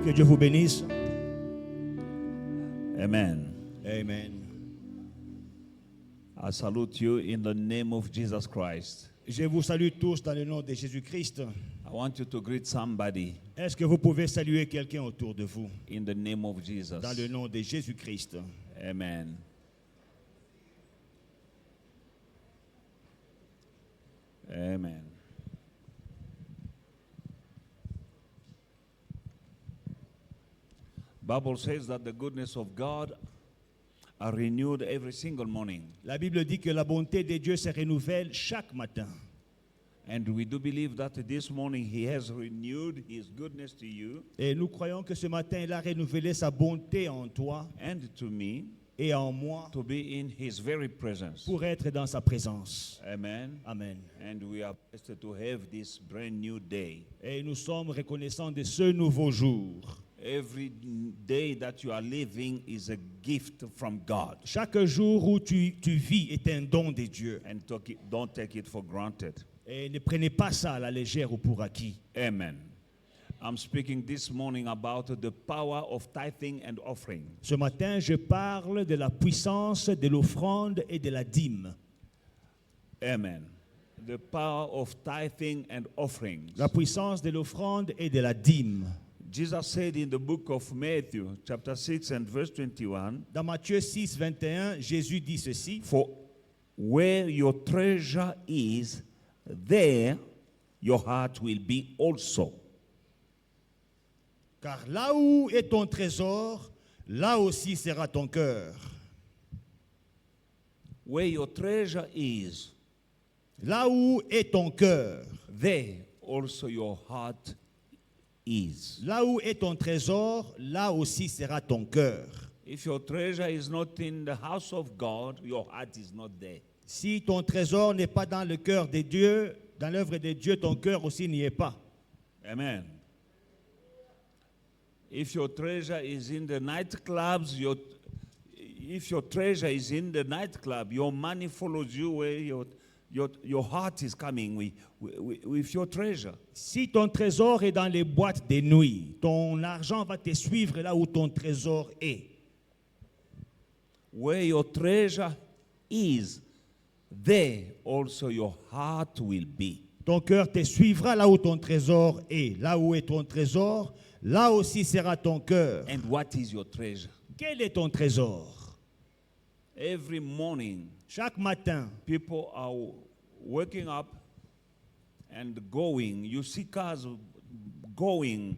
Que Dieu vous bénisse. Amen. Amen. I salute you in the name of Jesus Christ. Je vous salue tous dans le nom de Jésus-Christ. I want you to greet somebody Est-ce que vous pouvez saluer quelqu'un autour de vous in the name of Jesus. dans le nom de Jésus-Christ? Amen. Amen. Bible says that the goodness of God are renewed every single morning. La Bible dit que la bonté de Dieu se renouvelle chaque matin. And we do believe that this morning He has renewed His goodness to you Et nous croyons que ce matin, il a renouvelé sa bonté en toi and to me et en moi to be in His very presence. pour être dans sa présence. Amen. Amen. And we are blessed to have this brand new day. Et nous sommes reconnaissants de ce nouveau jour. Every day that you are living is a gift from God. Chaque jour où tu vis est un don de Dieu. And don't take it for granted. Et ne prenez pas ça à la légère ou pour acquis. Amen. I'm speaking this morning about the power of tithing and offering. Ce matin, je parle de la puissance de l'offrande et de la dîme. Amen. The power of tithing and offerings. La puissance de l'offrande et de la dîme. Jesus said in the book of Matthew, chapter 6 and verse 21, Dans Matthieu 6, 21, Jésus dit ceci. for where your treasure is, there your heart will be also. Car là où est ton trésor, là aussi sera ton cœur. Where your treasure is, Là où est ton cœur, there also your heart is. là où est ton trésor, là aussi sera ton cœur. If your treasure is not in the house of God, your heart is not there. Si ton trésor n'est pas dans le cœur de Dieu, dans l'œuvre de Dieu, ton cœur aussi n'y est pas. Amen. If your treasure is in the nightclubs, if your treasure is in the nightclub, your money follows you where your heart is coming with your treasure. Si ton trésor est dans les boîtes de nuit, ton argent va te suivre là où ton trésor est. Where your treasure is, there also your heart will be. Ton cœur te suivra là où ton trésor est. Là où est ton trésor, là aussi sera ton cœur. And what is your treasure? Quel est ton trésor? Every morning, Chaque matin, people are waking up and going. You see cars going.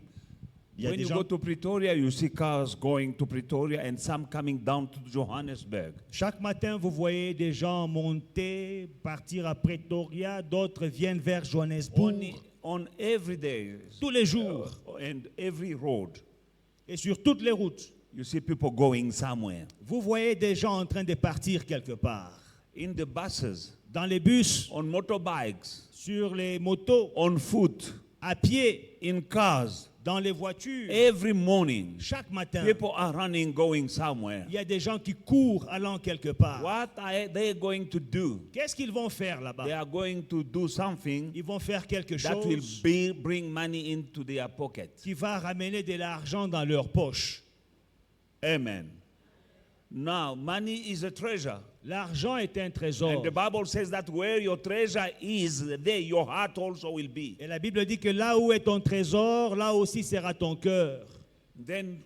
Il y a When des you gens- go to Pretoria, you see cars going to Pretoria and some coming down to Johannesburg. chaque matin, vous voyez des gens monter, partir à Pretoria, d'autres viennent vers Johannesburg. On every day, Tous les jours and every road, et sur toutes les routes, you see people going somewhere. vous voyez des gens en train de partir quelque part. In the buses, Dans les bus, on motorbikes, sur les motos, on foot, à pied, in cars. dans les voitures. Every morning, Chaque matin, people are running, going somewhere. il y a des gens qui courent allant quelque part. What are they going to do? Qu'est-ce qu'ils vont faire They là-bas? are going to do something Ils vont faire quelque that will chose bring money into their pocket. qui va ramener de l'argent dans leur poche. Amen. Now, money is a treasure. L'argent est un trésor. And the Bible says that where your treasure is, there your heart also will be. Et la Bible dit que là où est ton trésor, là aussi sera ton cœur. Then,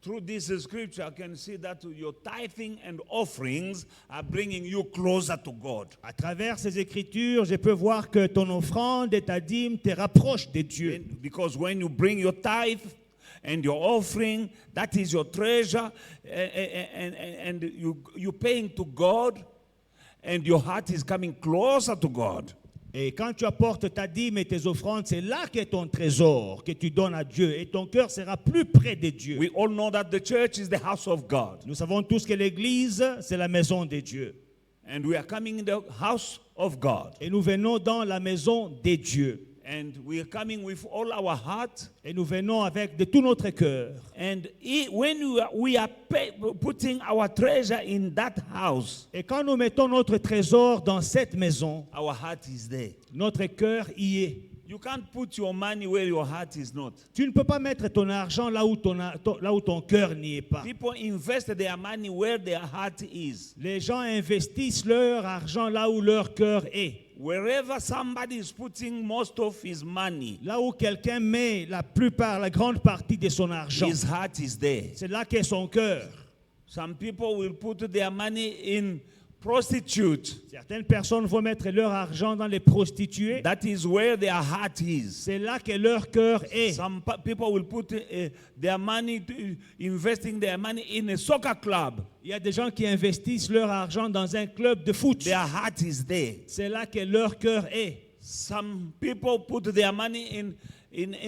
through this scripture, I can see that your tithing and offerings are bringing you closer to God. À travers ces écritures, je peux voir que ton offrande et ta dîme te rapprochent de Dieu. Because when you bring your tithe and your offering, that is your treasure, and you're paying to God, and your heart is coming closer to God. Et quand tu apportes ta dîme et tes offrandes, c'est là qu'est ton trésor que tu donnes à Dieu. Et ton cœur sera plus près de Dieu. We all know that the church is the house of God. Nous savons tous que l'Église, c'est la maison de Dieu. And we are coming in the house of God. Et nous venons dans la maison de Dieu. And we are coming with all our heart. Et nous venons avec de tout notre cœur. And when we are putting our treasure in that house, Et quand nous mettons notre trésor dans cette maison, our heart is there. notre cœur y est. You can't put your money where your heart is not. Tu ne peux pas mettre ton argent là où ton cœur n'y est pas. People invest their money where their heart is. Les gens investissent leur argent là où leur cœur est. Wherever somebody is putting most of his money, Là où quelqu'un met la grande partie de son argent, his heart is there. c'est là qu'est son cœur. Some people will put their money in prostitutes. Certaines personnes vont mettre leur argent dans les prostituées. That is where their heart is. C'est là que leur cœur est. Some people will put their money, investing their money in a soccer club. Il y a des gens qui investissent leur argent dans un club de foot. Their heart is there. C'est là que leur cœur est. Some people put their money in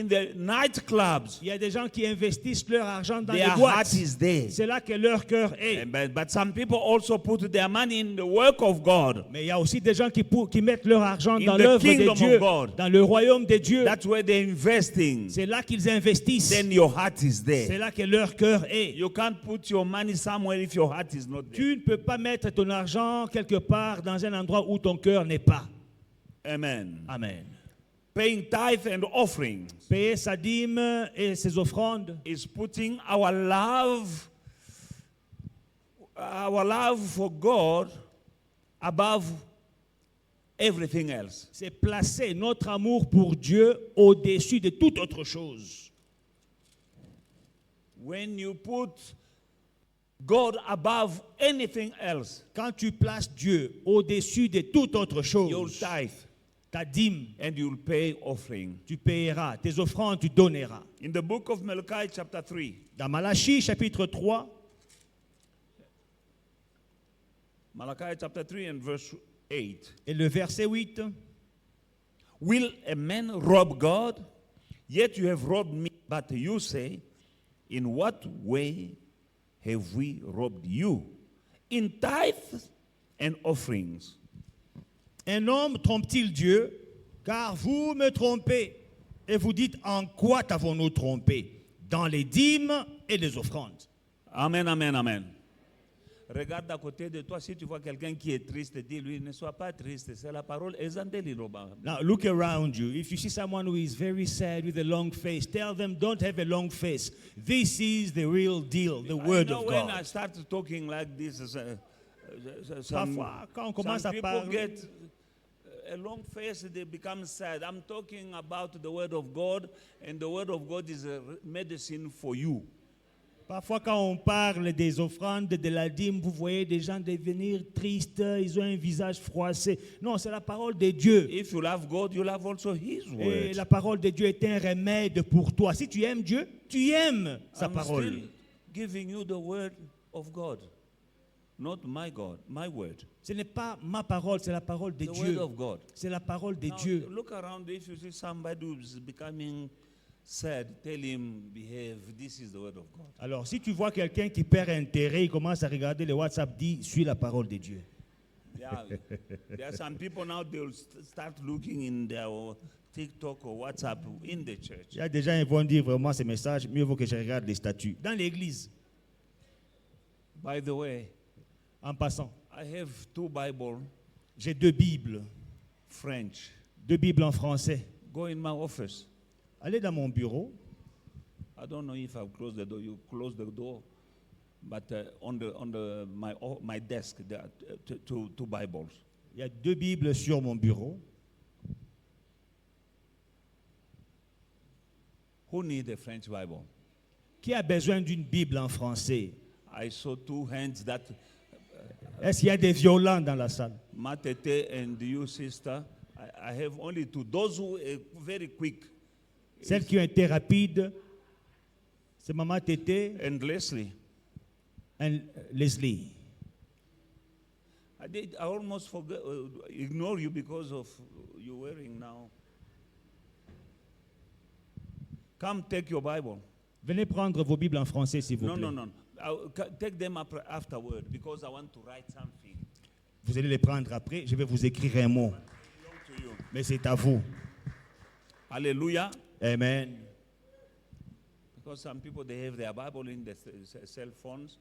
the nightclubs. Il y a des gens qui investissent leur argent dans Their les heart boîtes. is there. C'est là que leur cœur est. But some people also put their money in the work of God. Mais il y a aussi des gens qui mettent leur argent In dans the l'œuvre kingdom de Dieu, of God. dans le royaume de Dieu. That's where they're investing. C'est là qu'ils investissent. Then your heart is C'est there. là que leur cœur est. You can't put your money somewhere if your heart is not there. Tu ne peux pas mettre ton argent quelque part dans un endroit où ton cœur n'est pas. Amen. Amen. Paying tithe and offering Payer sa dîme et ses offrandes, is putting our love for God above everything else. c'est placer notre amour pour Dieu au-dessus de toute autre chose. When you put God above anything else, Quand tu places Dieu au-dessus de toute autre you'll chose, tithe ta dîme, and you'll pay offering. tu payeras, tes offrandes, tu donneras. In the book of Malachi chapter 3, Dans Malachie chapitre 3, Malachi chapter 3 and verse 8. et le verset 8, Will a man rob God? Yet you have robbed me. But you say, in what way have we robbed you? In tithes and offerings. un homme trompe-t-il Dieu? Car vous me trompez. Et vous dites, en quoi t'avons-nous trompé? Dans les dîmes et les offrandes. Amen, amen, amen. Regarde à côté de toi, si tu vois quelqu'un qui est triste, dis-lui, ne sois pas triste, c'est la parole. Now look around you. If you see someone who is very sad with a long face, tell them, don't have a long face. This is the real deal, the word of When I God. start talking like this, Parfois, quand on commence à some people parler, get a long face, they become sad. I'm talking about the word of God, and the word of God is a medicine for you. parfois quand on parle des offrandes, de la dîme, vous voyez des gens devenir tristes, ils ont un visage froissé. Non, c'est la parole de Dieu. If you love God, you love also His Et word. la parole de Dieu est un remède pour toi. Si tu aimes Dieu, tu aimes sa I'm parole. still giving you the word of God, not my God, my word. Ce n'est pas ma parole, c'est la parole de The Dieu. word of God. C'est la parole de Now, Dieu. look around. If you see somebody who's becoming sad, tell him, behave. This is the word of God. Alors, si tu vois quelqu'un qui perd intérêt, il commence à regarder le WhatsApp, dis, suis la parole de Dieu. Yeah, there are some people now, they'll start looking in their TikTok or WhatsApp in the church. Il y a des gens qui vont dire vraiment ces messages, mieux vaut que je regarde les statuts. Dans l'église, By the way, en passant, I have 2 Bible, j'ai 2 Bibles, French. 2 Bibles en français. Go in my office. Allez dans mon bureau. I don't know if I've closed the door. You close the door, but on my desk there are two Bibles. Il y a 2 Bibles sur mon bureau. Who need a French Bible? Qui a besoin d'une Bible en français? I saw 2 hands that Est-ce qu'il y a des violents dans la salle? Matete and you sister. I have only 2. Those who are very quick. Celles qui ont été rapides, c'est Maman Tété And Leslie. et Leslie. I almost forget, ignore you because of you wearing now. Come take your Bible. Venez prendre vos Bibles en français, s'il vous No, plaît. no, no. Take them up afterward because I want to write something. Vous allez les prendre après. Je vais vous écrire un mot. To you. Mais c'est à vous. Hallelujah. Amen. Because some people, they have their Bible in their cell phones,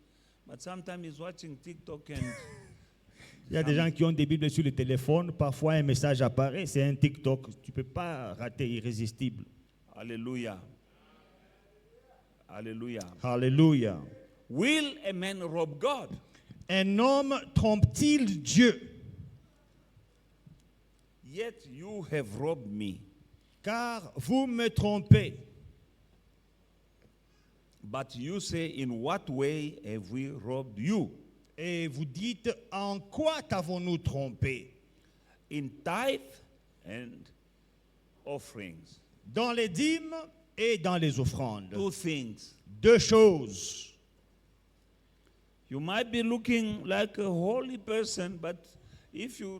but sometimes he's watching TikTok and Il y a des gens qui ont des Bibles sur le téléphone. Parfois, un message apparaît. C'est un TikTok. Tu ne peux pas rater, irrésistible. Alléluia. Alléluia. Alléluia. Will a man rob God? Un homme trompe-t-il Dieu? Yet you have robbed me. Car vous me trompez. But you say, in what way have we robbed you? Et vous dites, en quoi t'avons-nous trompé? In tithe and offerings. Dans les dîmes et dans les offrandes. Two things. Deux choses. You might be looking like a holy person, but if you're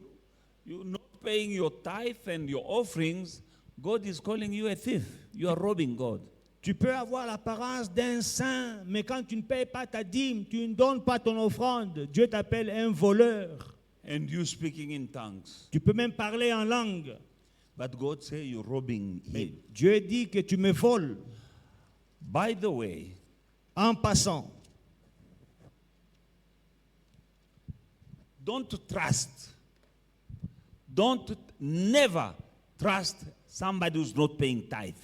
not paying your tithe and your offerings, God is calling you a thief. You are robbing God. Tu peux avoir l'apparence d'un saint, mais quand tu ne payes pas ta dîme, tu ne donnes pas ton offrande, Dieu t'appelle un voleur. And you speaking in tongues. Tu peux même parler en langue. But God say you're robbing Mais him. Dieu dit que tu me voles. By the way, En passant, don't trust. Never trust somebody who's not paying tithe.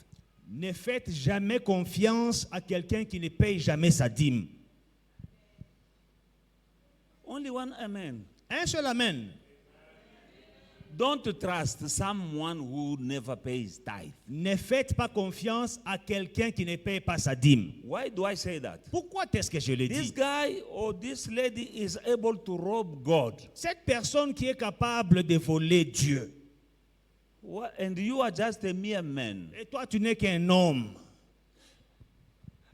ne faites jamais confiance à quelqu'un qui ne paye jamais sa dîme. Only one amen. Un seul amen. Don't trust someone who never pays tithe. Ne faites pas confiance à quelqu'un qui ne paye pas sa dîme. Why do I say that? Pourquoi est-ce que je le This dis? guy or this lady is able to rob God. Cette personne qui est capable de voler Dieu. And you are just a mere man. Et toi, tu n'es qu'un homme.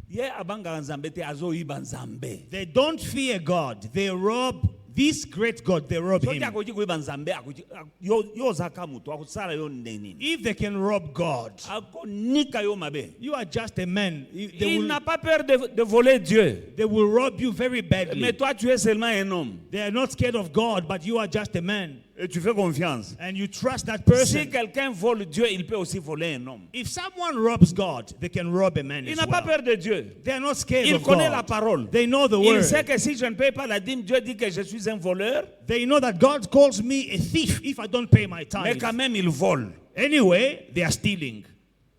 Ye abanga nzambe te azoiba nzambe. They don't fear God. They rob this great God. They rob So him. akuji kuiba nzambe yo zaka mutu akusala yo ndenini. If they can rob God, Akonika yo mabe. you are just a man. They Il will, n'a pas peur de voler Dieu. they will rob you very badly. Mais toi tu es seulement un homme. They are not scared of God, but you are just a man. Et tu fais confiance. And you trust that Si person. quelqu'un vole Dieu, il peut aussi voler un homme. If someone robs God, they can rob a man Il as n'a pas well. peur de Dieu. They are not scared Il of connaît la God. parole. They know the Il word. sait que si je ne paye pas la dîme, Dieu dit que je suis un voleur. They know that God calls me a thief if I don't pay my Mais tithe. quand même, il vole. Anyway, they are stealing.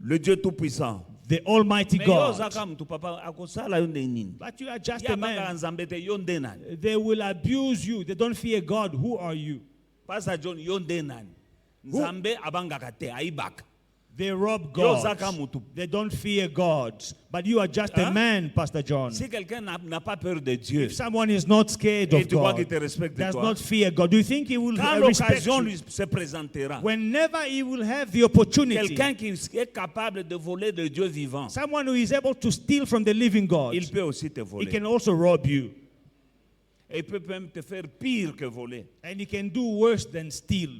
Le Dieu Tout-Puissant. The Almighty Mais yo God. zaka mutu papa akosala yo ndenini. But you are just Ya a banga man. nzambe te yo ndenani. They will abuse you. They don't fear God. Who are you? Pastor John yo ndenani. Nzambe abangaka te aibaka. They rob Yo zaka God. mutu. They don't fear God. But you are just a Huh? man, Pastor John. Si quelqu'un n'a pas peur de Dieu, If someone is not scared et of tu crois God, qu'il te respecte does toi, not fear God, do you think he will quand respect l'occasion you? lui se présentera, Whenever he will have the opportunity, quelqu'un qui est capable de voler de Dieu vivant, someone who is able to steal from the living God, il peut aussi te he voler. can also rob you. Et il peut même te faire pire que voler. And he can do worse than steal.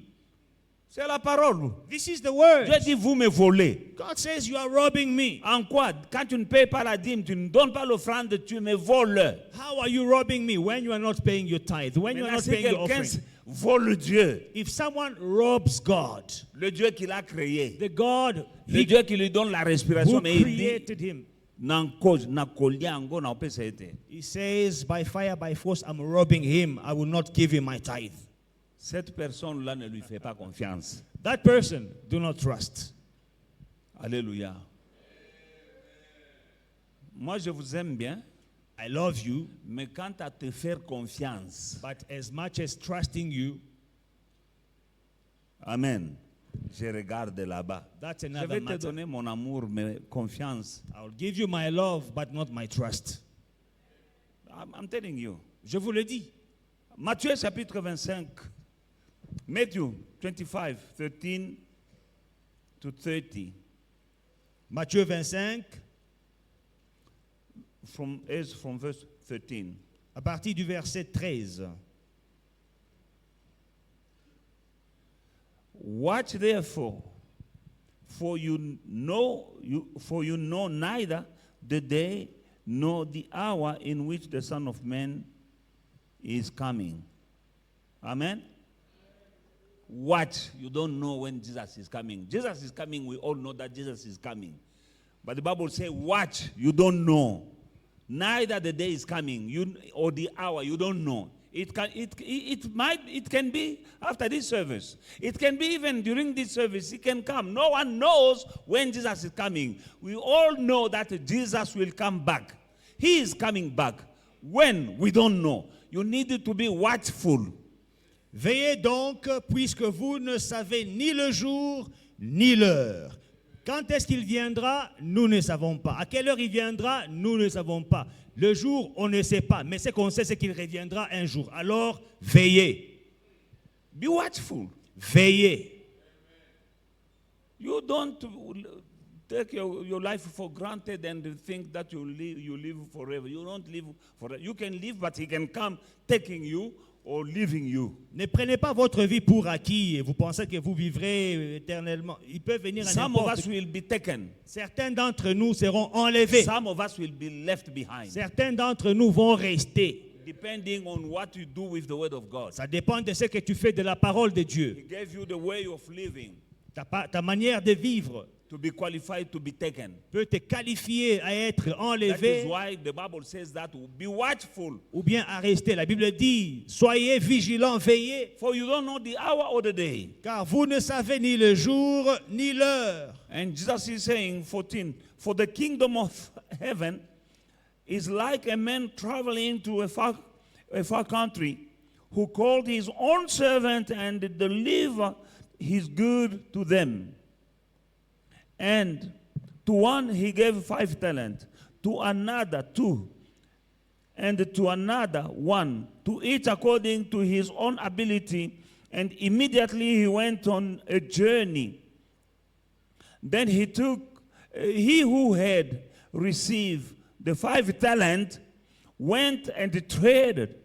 C'est la parole. This is the word. Dieu dit, vous me volez. God says you are robbing me. En quoi? Quand tu ne payes pas la dîme, tu ne donnes pas l'offrande, tu me voles. How are you robbing me when you are not paying your tithe, when you are Maintenant, not si paying your quelqu'un offering? vole Dieu, If someone robs God, le Dieu qui l'a créé, the God le Dieu qui lui donne la respiration, who mais il dit, created him, he says, by fire, by force, I'm robbing him. I will not give him my tithe. cette personne-là ne lui fait pas confiance. That person, do not trust. Alléluia. Moi, je vous aime bien, I love you, mais quant à te faire confiance, but as much as trusting you, amen, je regarde là-bas. that's Je another vais te matter. donner mon amour, mais confiance. I'll give you my love, but not my trust. I'm telling you. Je vous le dis. Matthieu chapitre 25. Matthew 25, 13 to 30. Matthieu 25, From verse 13. à partir du verset 13. Watch therefore, for you know neither the day nor the hour in which the Son of Man is coming. Amen. Watch. You don't know when Jesus is coming. Jesus is coming. We all know that Jesus is coming. But the Bible says, watch. You don't know. Neither the day is coming or the hour. You don't know. It can be after this service. It can be even during this service. He can come. No one knows when Jesus is coming. We all know that Jesus will come back. He is coming back. When? We don't know. You need to be watchful. Veillez donc, puisque vous ne savez ni le jour, ni l'heure. Quand est-ce qu'il viendra? Nous ne savons pas. À quelle heure il viendra? Nous ne savons pas. Le jour, on ne sait pas. Mais ce qu'on sait, c'est qu'il reviendra un jour. Alors, veillez. Be watchful. Veillez. You don't take your life for granted and think that you live forever. You don't live forever. You can live, but he can come taking you or leaving you. Ne prenez pas votre vie pour acquis et vous pensez que vous vivrez éternellement. Il peut venir à Some of n'importe us will be taken. Certains d'entre nous seront enlevés. Some of us will be left behind. Certains d'entre nous vont rester. Depending on what you do with the word of God. Ça dépend de ce que tu fais de la parole de Dieu. He gave you the way of living. Ta manière de vivre To be qualified to be taken. peut te qualifier à être That is enlevé why the Bible says that be watchful. ou bien à rester. La Bible dit, soyez vigilants, veillez, For you don't know the hour or the day. car vous ne savez ni le jour ni l'heure. And Jesus is saying, 14, for the kingdom of heaven is like a man traveling to a far country who called his own servant and delivered his good to them. And to one he gave 5 talents, to another 2, and to another 1, to each according to his own ability. And immediately he went on a journey. Then he who had received the 5 talents went and traded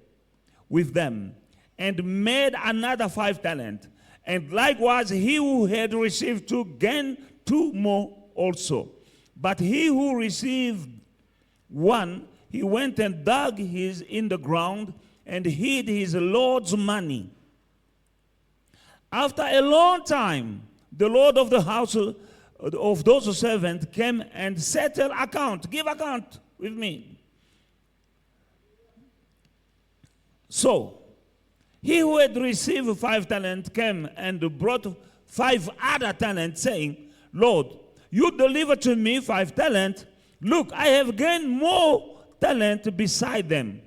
with them and made another 5 talents. And likewise he who had received 2 gained 2 more also. But he who received 1, he went and dug his in the ground and hid his Lord's money. After a long time, the Lord of the house of those servants came and settled account. Give account with me. So, he who had received 5 talents came and brought 5 other talents, saying, Lord, you delivered to me 5 talents. Look, I have gained more talent beside them.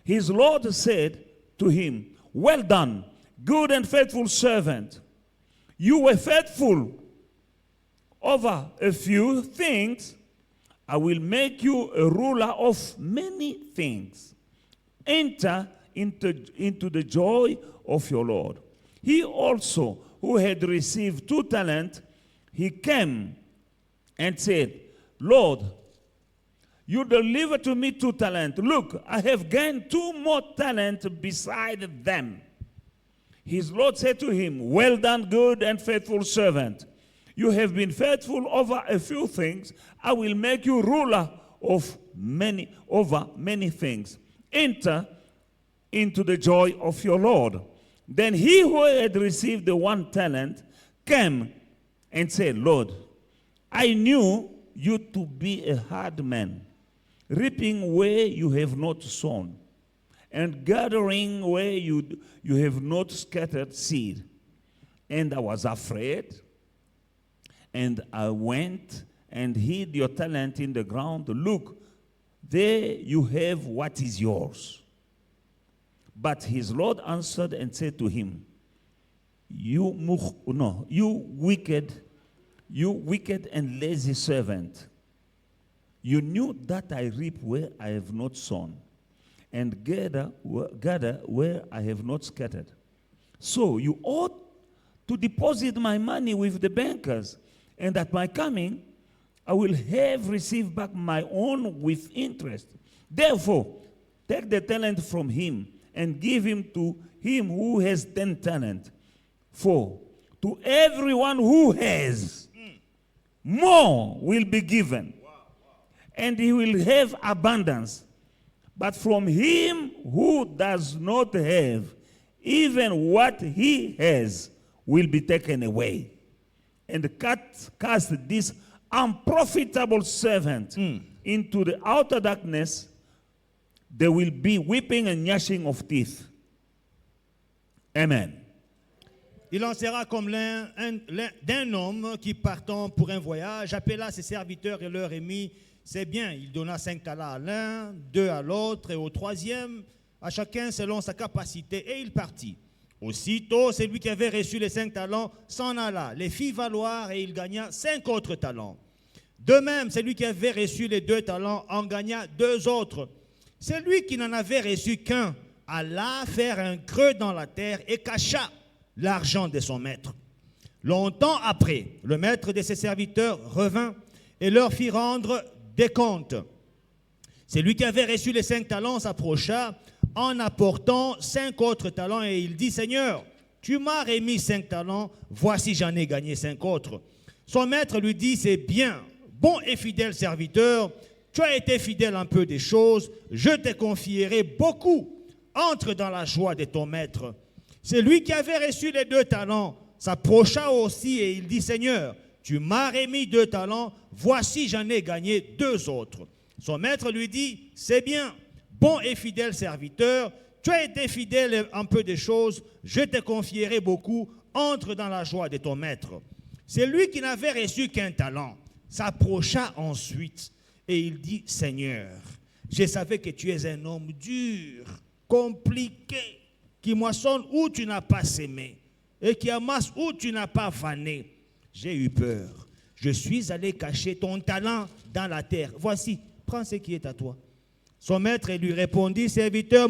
His Lord said to him, well done, good and faithful servant. You were faithful over a few things. I will make you a ruler of many things. Enter into the joy of your Lord. He also, who had received 2 talents, he came and said, Lord, you delivered to me 2 talents. Look, I have gained 2 more talents beside them. His Lord said to him, well done, good and faithful servant. You have been faithful over a few things. I will make you ruler of over many things. Enter into the joy of your Lord. Then he who had received the 1 talent came and said, Lord, I knew you to be a hard man, reaping where you have not sown, and gathering where you have not scattered seed. And I was afraid, and I went and hid your talent in the ground. Look, there you have what is yours. But his Lord answered and said to him, you wicked and lazy servant. You knew that I reap where I have not sown, and gather where I have not scattered. So you ought to deposit my money with the bankers, and at my coming I will have received back my own with interest. Therefore, take the talent from him and give him to him who has 10 talents. For to everyone who has, more will be given, and he will have abundance. But from him who does not have, even what he has will be taken away. And cast this unprofitable servant into the outer darkness. There will be weeping and gnashing of teeth. Amen. Il en sera comme d'un homme qui, partant pour un voyage, appela ses serviteurs et leur remit. C'est bien, il donna 5 talents à l'un, 2 à l'autre, et au troisième, à chacun selon sa capacité, et il partit. Aussitôt, celui qui avait reçu les 5 talents s'en alla, les fit valoir, et il gagna 5 autres talents. De même, celui qui avait reçu les 2 talents en gagna 2 autres. Celui qui n'en avait reçu qu'un alla faire un creux dans la terre et cacha l'argent de son maître. Longtemps après, le maître de ses serviteurs revint et leur fit rendre des comptes. Celui qui avait reçu les 5 talents s'approcha en apportant 5 autres talents et il dit, Seigneur, tu m'as remis 5 talents, voici j'en ai gagné 5 autres. Son maître lui dit, c'est bien, bon et fidèle serviteur, tu as été fidèle un peu des choses, je te confierai beaucoup, entre dans la joie de ton maître. Celui qui avait reçu les 2 talents s'approcha aussi et il dit, Seigneur, tu m'as remis 2 talents, voici j'en ai gagné 2 autres. Son maître lui dit, c'est bien, bon et fidèle serviteur, tu as été fidèle un peu des choses, je te confierai beaucoup, entre dans la joie de ton maître. Celui qui n'avait reçu qu'un talent s'approcha ensuite et il dit, Seigneur, je savais que tu es un homme dur, compliqué, qui moissonne où tu n'as pas sémé et qui amasse où tu n'as pas vanné. J'ai eu peur. Je suis allé cacher ton talent dans la terre. Voici, prends ce qui est à toi. Son maître lui répondit, serviteur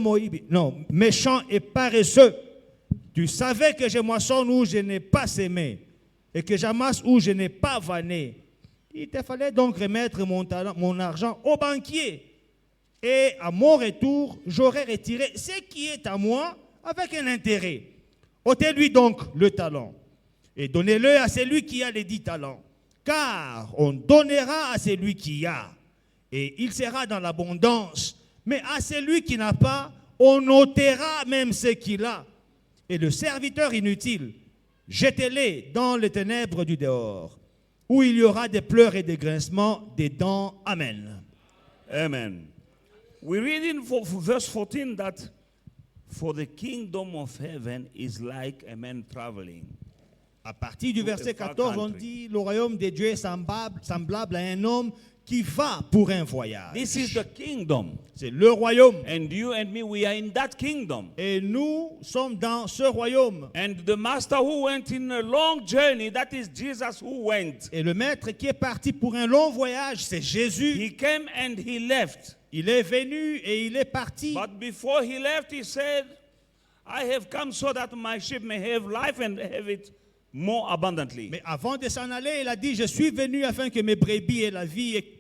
méchant et paresseux, tu savais que je moissonne où je n'ai pas sémé et que j'amasse où je n'ai pas vanné. Il te fallait donc remettre mon argent au banquier. Et à mon retour, j'aurais retiré ce qui est à moi avec un intérêt. Ôtez-lui donc le talent et donnez-le à celui qui a les 10 talents. Car on donnera à celui qui a et il sera dans l'abondance. Mais à celui qui n'a pas, on ôtera même ce qu'il a. Et le serviteur inutile, jetez-les dans les ténèbres du dehors, où il y aura des pleurs et des grincements des dents. Amen. Amen. We read in verse 14 that for the kingdom of heaven is like a man traveling. À partir du verset 14, on dit le royaume de Dieu est semblable à un homme qui va pour un voyage. This is the kingdom. C'est le royaume. And you and me, we are in that kingdom. Et nous sommes dans ce royaume. And the master who went in a long journey, that is Jesus who went. Et le maître qui est parti pour un long voyage, c'est Jésus. He came and he left. Il est venu et il est parti. But before he left, he said, I have come so that my sheep may have life and have it more abundantly. Mais avant de s'en aller, il a dit, je suis venu afin que mes brebis aient la vie et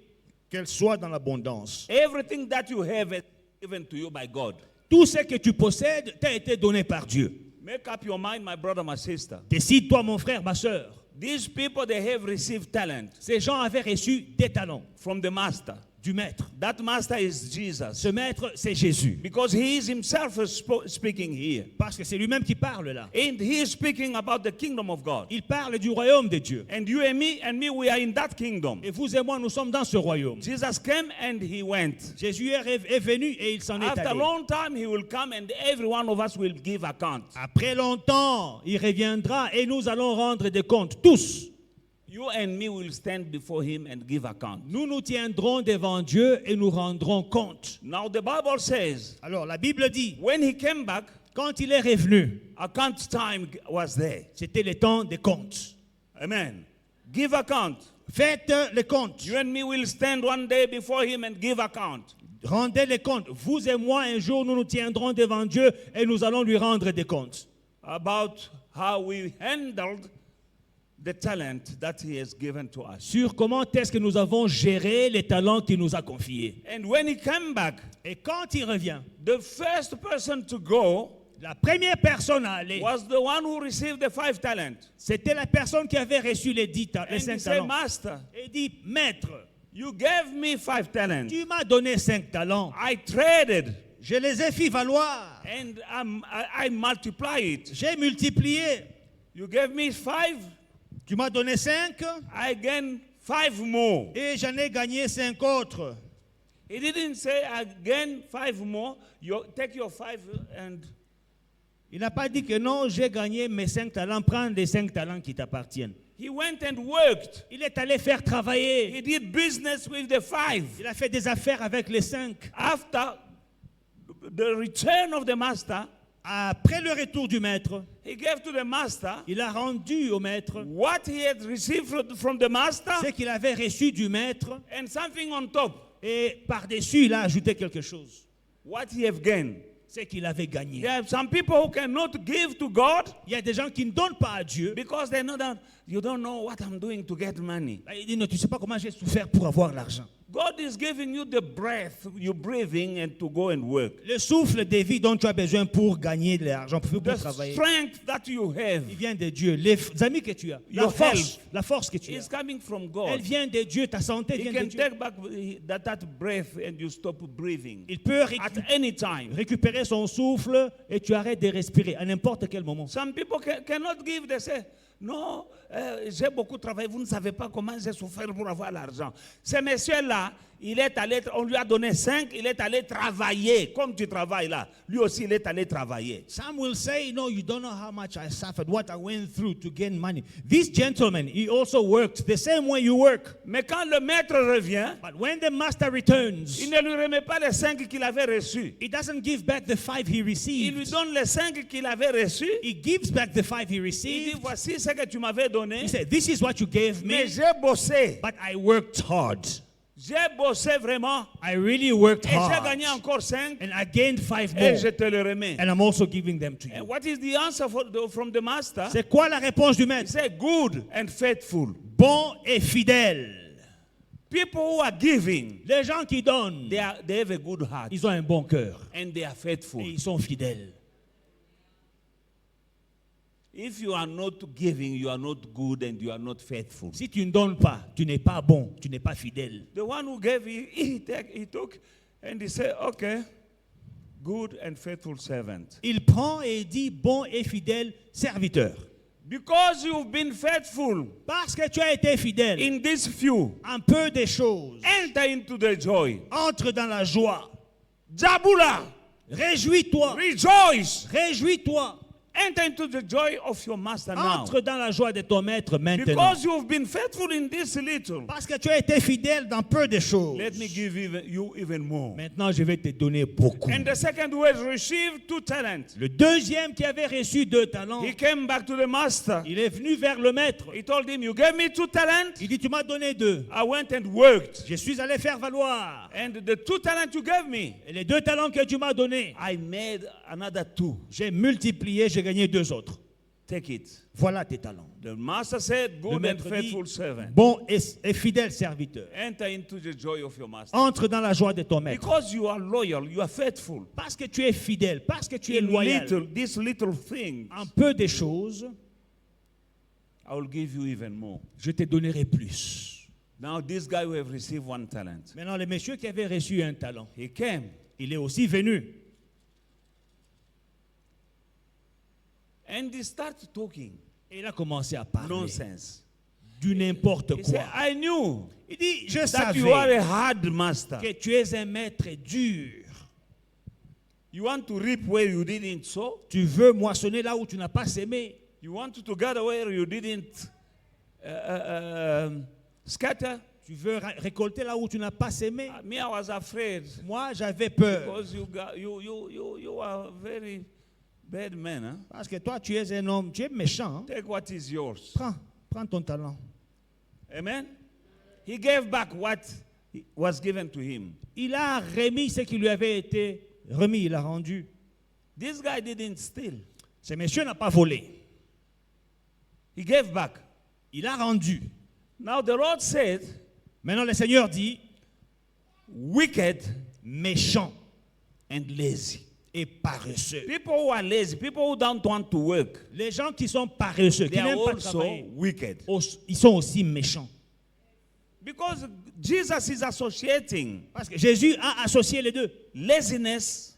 qu'elles soient dans l'abondance. Everything that you have is given to you by God. Tout ce que tu possèdes t'a été donné par Dieu. Make up your mind, my brother, my sister. Décide-toi, mon frère, ma soeur. These people, they have received talent Ces gens avaient reçu des talents from the master. du maître. That master is Jesus. Ce maître, c'est Jésus. Because he is himself speaking here. Parce que c'est lui-même qui parle là. And he is speaking about the kingdom of God. Il parle du royaume de Dieu. And you and me, we are in that kingdom. Et vous et moi, nous sommes dans ce royaume. Jesus came and he went. Jésus est venu et il s'en est After a allé. long time, he will come and every one of us will give account. Après longtemps, il reviendra et nous allons rendre des comptes, tous. You and me will stand before him and give account. Nous nous tiendrons devant Dieu et nous rendrons compte. Now the Bible says, Alors la Bible dit, when he came back, quand il est revenu, account time was there. c'était le temps des comptes. Amen. Give account. Faites les comptes. You and me will stand one day before him and give account. Rendez les comptes. Vous et moi, un jour, nous nous tiendrons devant Dieu et nous allons lui rendre des comptes. About how we handled the talent that he has given to us. Sur comment est-ce que nous avons géré les talents qu'il nous a confiés. And when he came back, Et quand il revient, the first person to go la première personne à aller, was the one who received the 5 talents. c'était la personne qui avait reçu les And 5 he said, talents. Master, Et il dit, Maître, you gave me 5 talents. tu m'as donné 5 talents. I traded Je les ai fait valoir. and I multiply it. J'ai multiplié. You gave me 5, Tu m'as donné 5 I gain 5 more. et j'en ai gagné 5 autres. He didn't say I gain 5 more. You take your 5 and Il n'a pas dit que non, j'ai gagné mes 5 talents, prends les 5 talents qui t'appartiennent. He went and worked. Il est allé faire travailler. He did business with the 5. Il a fait des affaires avec les 5. After the return of the master, Après le retour du maître, he gave to the master il a rendu au maître what he had received from the master ce qu'il avait reçu du maître and something on top, et par-dessus, il a ajouté quelque chose. what he have gained. Ce qu'il avait gagné. There are some people who cannot give to God Il y a des gens qui ne donnent pas à Dieu. because they know that you don't know what I'm doing to get money. Il dit, non, tu ne sais pas comment j'ai souffert pour avoir l'argent. God is giving you the breath you're breathing and to go and work. Le souffle de vie dont tu as besoin pour gagner de l'argent, pour The travailler, strength that you have il vient de Dieu. Les amis que tu as, Your la force que tu is as, coming from elle God. vient de Dieu. Ta santé He vient de can Dieu. take back that breath and you stop breathing Il peut at any time. récupérer son souffle et tu arrêtes de respirer à n'importe quel moment. Some people cannot give. They say, non, j'ai beaucoup travaillé. Vous ne savez pas comment j'ai souffert pour avoir l'argent. Ce monsieur-là, on lui a donné 5, il est allé travailler. Comme tu travailles là, lui aussi, il est allé travailler. Some will say, no, you don't know how much I suffered, what I went through to gain money. This gentleman, he also worked the same way you work. Mais quand le maître revient, But when the master returns, il ne lui remet pas les 5 qu'il avait reçus. he doesn't give back the 5 he Il lui received. donne les 5 qu'il avait reçus. He gives back the 5 he Il dit, received. voici ce que tu m'avais donné. He said, this is what you gave Mais me, j'ai bossé. but I worked hard. J'ai bossé vraiment. I really worked Et j'ai hard. gagné encore 5. And I gained 5 Et more. je te le remets. And I'm also giving them to And you. what is the answer from the master? C'est quoi la réponse du He maître? said, good and faithful. Bon et fidèle. People who are giving, Les gens qui donnent, they have a good heart. ils ont un bon cœur. And they are faithful. Et ils sont fidèles. If you are not giving, you are not good and you are not faithful. Si tu ne donnes pas, tu n'es pas bon, tu n'es pas fidèle. The one who gave, he took and he said, okay, good and faithful servant. Il prend et dit bon et fidèle serviteur. Because you've been faithful Parce que tu as été fidèle in this few, en peu de choses, enter into the joy. entre dans la joie. Jabula, Réjouis-toi. rejoice. Réjouis-toi. Enter into the joy of your master now. Entre dans la joie de ton maître maintenant. Because you've been faithful in this little, Parce que tu as été fidèle dans peu de choses. let me give you even more. Maintenant, je vais te donner beaucoup. And the second who has received 2 talents, Le deuxième qui avait reçu 2 talents, he came back to the master. il est venu vers le maître. He told him, you gave me 2 talents. Il dit, tu m'as donné 2. I went and worked. Je suis allé faire valoir. And the 2 talents you gave me, Et les 2 talents que tu m'as donnés, I made another 2. j'ai multiplié, j'ai gagné 2 autres. Take it. Voilà tes talents. The master said, Le good and maître dit, faithful servant. bon et fidèle serviteur. Enter into the joy of your master. Entre dans la joie de ton maître. Because you are loyal, you are faithful. Parce que tu es fidèle, parce que tu es In loyal. these little things, En peu de choses, I will give you even more. je te donnerai plus. Now this guy who have received 1 talent, Maintenant, le monsieur qui avait reçu un talent, he came il est aussi venu. and he started talking Et il a commencé à parler nonsense. du n'importe He said, quoi. I knew Il dit, je that you are savais a hard master. que tu es un maître dur. You want to reap where you didn't sow. Tu veux moissonner là où tu n'as pas sémé. You want to gather where you didn't scatter. Tu veux récolter là où tu n'as pas sémé. Me, I was afraid Moi, j'avais peur. because you are a very bad man. Huh? Parce que toi, tu es un homme, tu es méchant. Hein? Take what is yours. Prends ton talent. Amen. He gave back what was given to him. Il a remis ce qui lui avait été remis, il a rendu. This guy didn't steal. Ce monsieur n'a pas volé. He gave back. Il a rendu. Now the Lord said, Maintenant, le Seigneur dit, wicked méchant and lazy. et paresseux. People who are lazy, people who don't want to work, Les gens qui sont paresseux, they qui are n'aiment pas also travailler, wicked. ils sont aussi méchants. Because Jesus is associating Parce que Jésus a associé les deux. laziness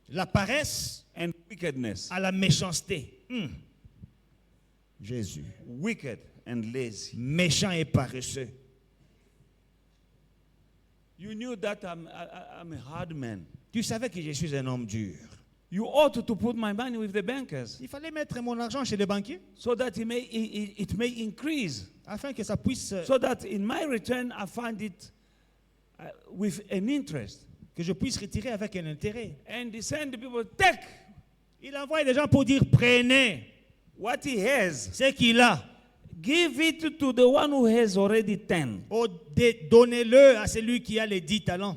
La paresse and wickedness. à la méchanceté. Jésus. Wicked and lazy. Méchant et paresseux. You knew that I'm a hard man. Tu savais que je suis un homme dur. You ought to put my money with the bankers Il fallait mettre mon argent chez les banquiers so that it may increase. afin que ça puisse, So that in my return, I find it with an interest. que je puisse retirer avec un intérêt. And he sent the people, take Il envoie des gens pour dire prenez what he has, ce qu'il a, give it to the one who has already 10. donnez-le à celui qui a les 10 talents.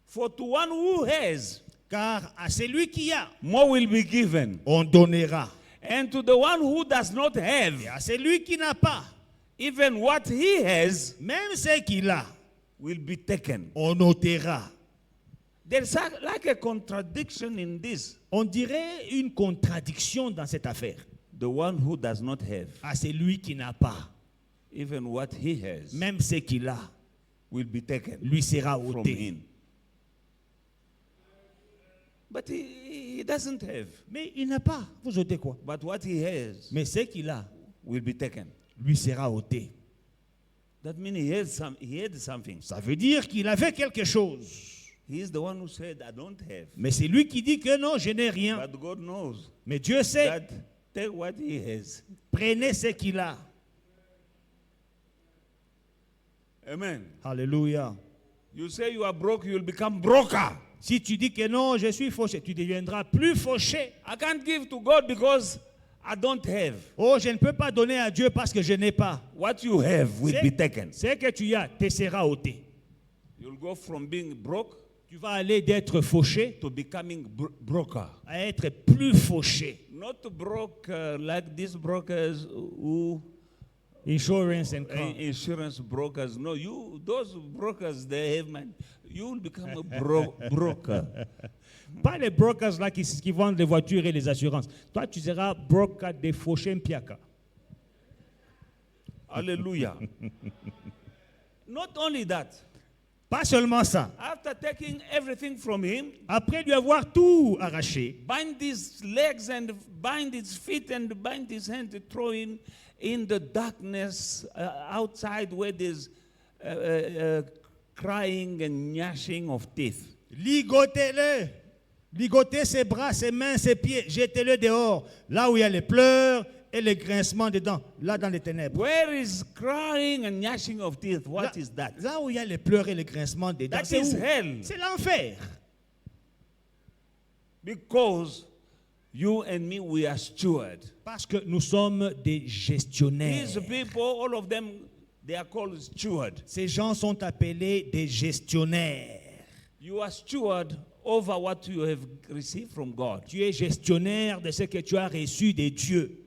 For to one who has, Car à celui qui a, more will be given. on donnera. And to the one who does not have, Et à celui qui n'a pas, even what he has même ce qu'il a, will be taken. on ôtera. There's like a contradiction in this. On dirait une contradiction dans cette affaire. The one who does not have, À celui qui n'a pas, even what he has, même ce qu'il a, will be taken lui sera from ôté. him. But he doesn't have. Mais il n'a pas. Vous ôtez quoi? But what he has Mais ce qu'il a, will be taken. lui sera ôté. That means he had something. Ça veut dire qu'il avait quelque chose. He is the one who said, I don't have. Mais c'est lui qui dit que non, je n'ai rien. But God knows Mais Dieu sait, that take what he has. prenez ce qu'il a. Amen. Alléluia. You say you are broke, you will become broker. Si tu dis que non, je suis fauché, tu deviendras plus fauché. I can't give to God because I don't have. Oh, je ne peux pas donner à Dieu parce que je n'ai pas. What you have will be taken. Ce que tu as te sera ôté. You'll go from being broke Tu vas aller d'être fauché to becoming broker. à être plus fauché. Not broke like these brokers who Insurance and car. insurance brokers. No, those brokers they have money. You will become a broker. Pas les brokers là qui vendent les voitures et les assurances. Toi, tu seras broker des fauchés mpiaka. Hallelujah. Not only that, Pas seulement ça. after taking everything from him, Après lui avoir tout arraché, bind his legs and bind his feet and bind his hands, throw him in the darkness outside where there's crying and gnashing of teeth. ligotez-le. Ligotez ses bras, ses mains, ses pieds. Jetez-le dehors. Là où il y a les pleurs et les grincements des dents. Là dans les ténèbres. Where is crying and gnashing of teeth? Là, What is that? là où il y a les pleurs et les grincements des dents. That C'est is où? hell. C'est l'enfer. Because you and me, we are stewards. Parce que nous sommes des gestionnaires. These people, all of them, they are called stewards. Ces gens sont appelés des gestionnaires. You are steward over what you have received from God. Tu es gestionnaire de ce que tu as reçu de Dieu.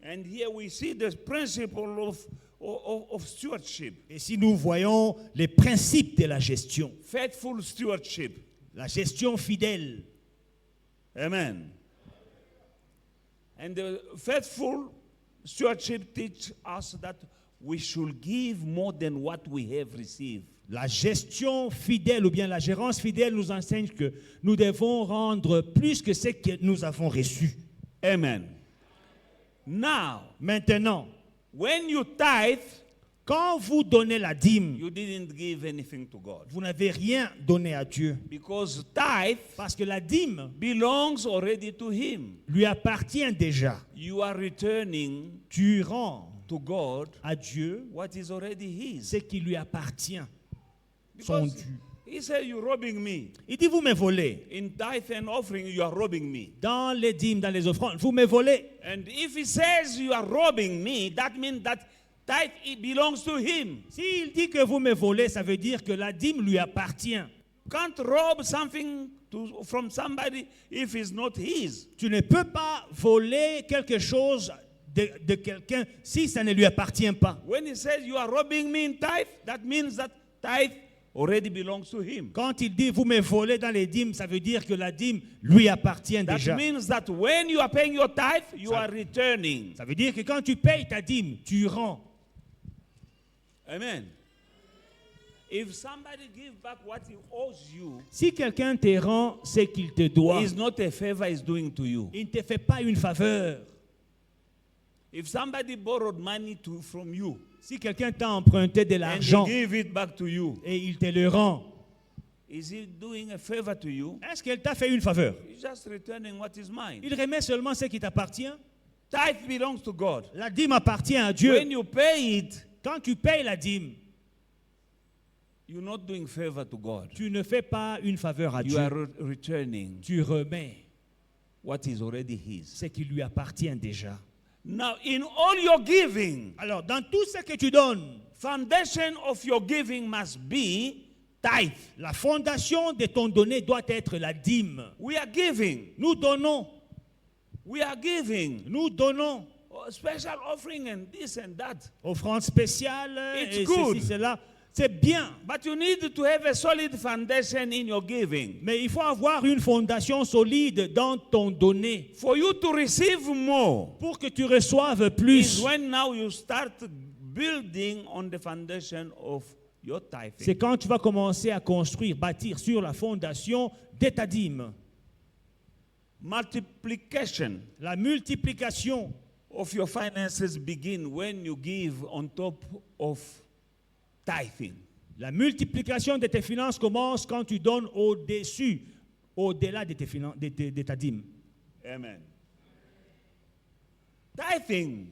And here we see the principle of stewardship, Et si nous voyons les principes de la gestion, faithful stewardship. la gestion fidèle, Amen. And the faithful stewardship teach us that we should give more than what we have received. la gestion fidèle ou bien la gérance fidèle nous enseigne que nous devons rendre plus que ce que nous avons reçu. Amen. Now, Maintenant, when you tithe, quand vous donnez la dîme, you didn't give anything to God. vous n'avez rien donné à Dieu. Because tithe Parce que la dîme belongs already to Him. lui appartient déjà. You are returning Tu rends to God à Dieu what is already His. ce qui lui appartient, son Because dû. He said, you're robbing me. Il dit, vous me volez. In tithe and offering, you are robbing me. Dans les dîmes, dans les offrandes, vous me volez. And if He says you are robbing me, that means that tithe it belongs to Him. S'il dit que vous me volez, ça veut dire que la dîme lui appartient. You can't rob something from somebody if it's not His. Tu ne peux pas voler quelque chose de quelqu'un si ça ne lui appartient pas. When He says you are robbing me in tithe, that means that tithe already belongs to Him. Quand il dit vous me volez dans les dîmes, ça veut dire que la dîme lui appartient That déjà. means that when you are paying your tithe, you are returning. Ça veut dire que quand tu payes ta dîme, tu rends. Amen. If somebody gives back what he owes you, Si quelqu'un te rend ce qu'il te doit, it's not a favor he's doing to you. il ne te fait pas une faveur. If somebody borrowed money from you Si quelqu'un t'a emprunté de and he l'argent give it back to you, et il te le rend, Is he doing a favor to you? Est-ce qu'elle t'a fait une faveur? He's just returning what is mine. Il remet seulement ce qui t'appartient. Tithe belongs to God. La dîme appartient à Dieu. When you pay it, Quand tu payes la dîme, you're not doing favor to God. tu ne fais pas une faveur à You Dieu. are returning Tu remets what is already his. ce qui lui appartient déjà. Now, in all your giving, Alors, dans tout ce que tu donnes, foundation of your giving must be tithe. la fondation de ton donné doit être la dîme. We are giving. Nous donnons. We are giving. Nous donnons. Special offering and this and that. Offrande spéciale It's et good. ceci, cela. C'est bien. But you need to have a solid foundation in your giving. Mais il faut avoir une fondation solide dans ton donné. For you to receive more Pour que tu reçoives is plus. when now you start building on the foundation of your tithing. C'est quand tu vas commencer à construire, bâtir sur la fondation de ta dîme. Multiplication La multiplication of your finances begin when you give on top of tithing. La multiplication de tes finances commence quand tu donnes au-dessus, au-delà de, de ta dîme. Amen. Tithing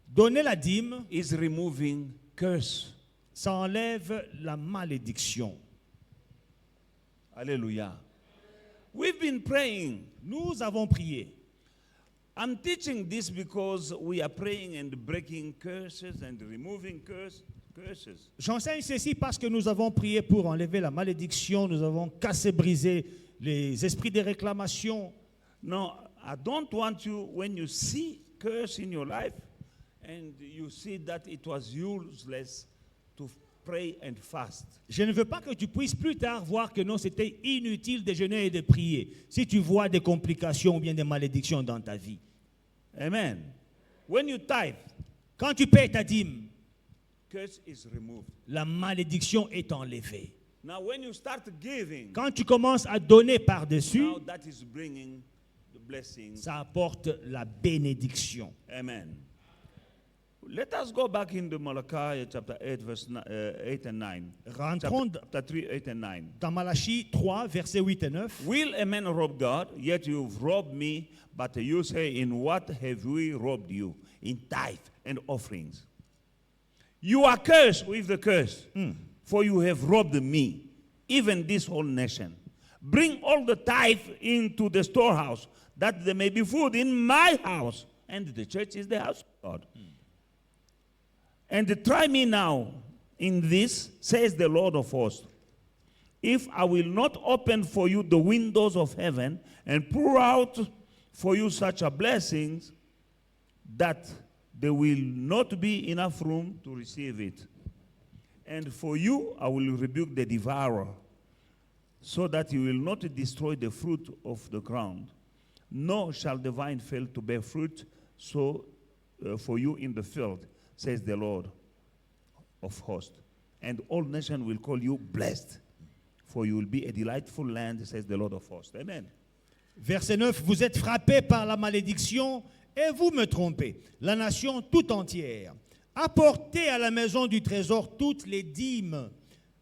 Donner la dîme, is removing curse. ça enlève la malédiction. Hallelujah. We've been praying. Nous avons prié. I'm teaching this because we are praying and breaking curses and removing curses. J'enseigne ceci parce que nous avons prié pour enlever la malédiction, nous avons cassé, brisé les esprits de réclamation. No, I don't want you, when you see curse in your life and you see that it was useless, to pray and fast. Je ne veux pas que tu puisses plus tard voir que non, c'était inutile de jeûner et de prier. Si tu vois des complications ou bien des malédictions dans ta vie. Amen. When you tithe, Quand tu payes ta dîme, curse is removed. la malédiction est enlevée. Now when you start giving, Quand tu commences à donner par-dessus, now that is bringing the blessings. ça apporte la bénédiction. Amen. Let us go back into Malachi chapter 8, verse 8 and 9. Rentrons Chapter 3, 8 and 9. dans Malachie 3, versets 8 et 9. Will a man rob God? Yet you've robbed me. But you say, in what have we robbed you? In tithe and offerings. You are cursed with the curse, for you have robbed me, even this whole nation. Bring all the tithe into the storehouse, that there may be food in my house. And the church is the house of God. And try me now in this, says the Lord of hosts, if I will not open for you the windows of heaven and pour out for you such a blessings that there will not be enough room to receive it. And for you I will rebuke the devourer, so that he will not destroy the fruit of the ground, nor shall the vine fail to bear fruit, so for you in the field, says the Lord of hosts. And all nations will call you blessed, for you will be a delightful land, says the Lord of hosts. Amen. Verset 9, vous êtes frappés par la malédiction et vous me trompez, la nation tout entière. Apportez à la maison du trésor toutes les dîmes,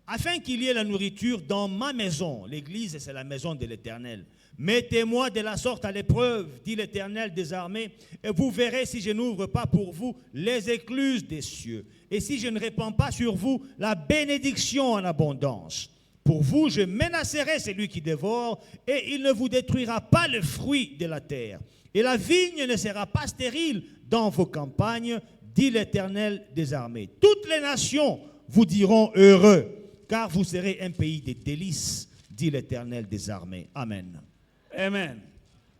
afin qu'il y ait la nourriture dans ma maison. L'église, c'est la maison de l'Éternel. Mettez-moi de la sorte à l'épreuve, dit l'Éternel des armées, et vous verrez si je n'ouvre pas pour vous les écluses des cieux, et si je ne répands pas sur vous la bénédiction en abondance. Pour vous, je menacerai celui qui dévore, et il ne vous détruira pas le fruit de la terre. Et la vigne ne sera pas stérile dans vos campagnes, dit l'Éternel des armées. Toutes les nations vous diront heureux, car vous serez un pays de délices, dit l'Éternel des armées. Amen. Amen.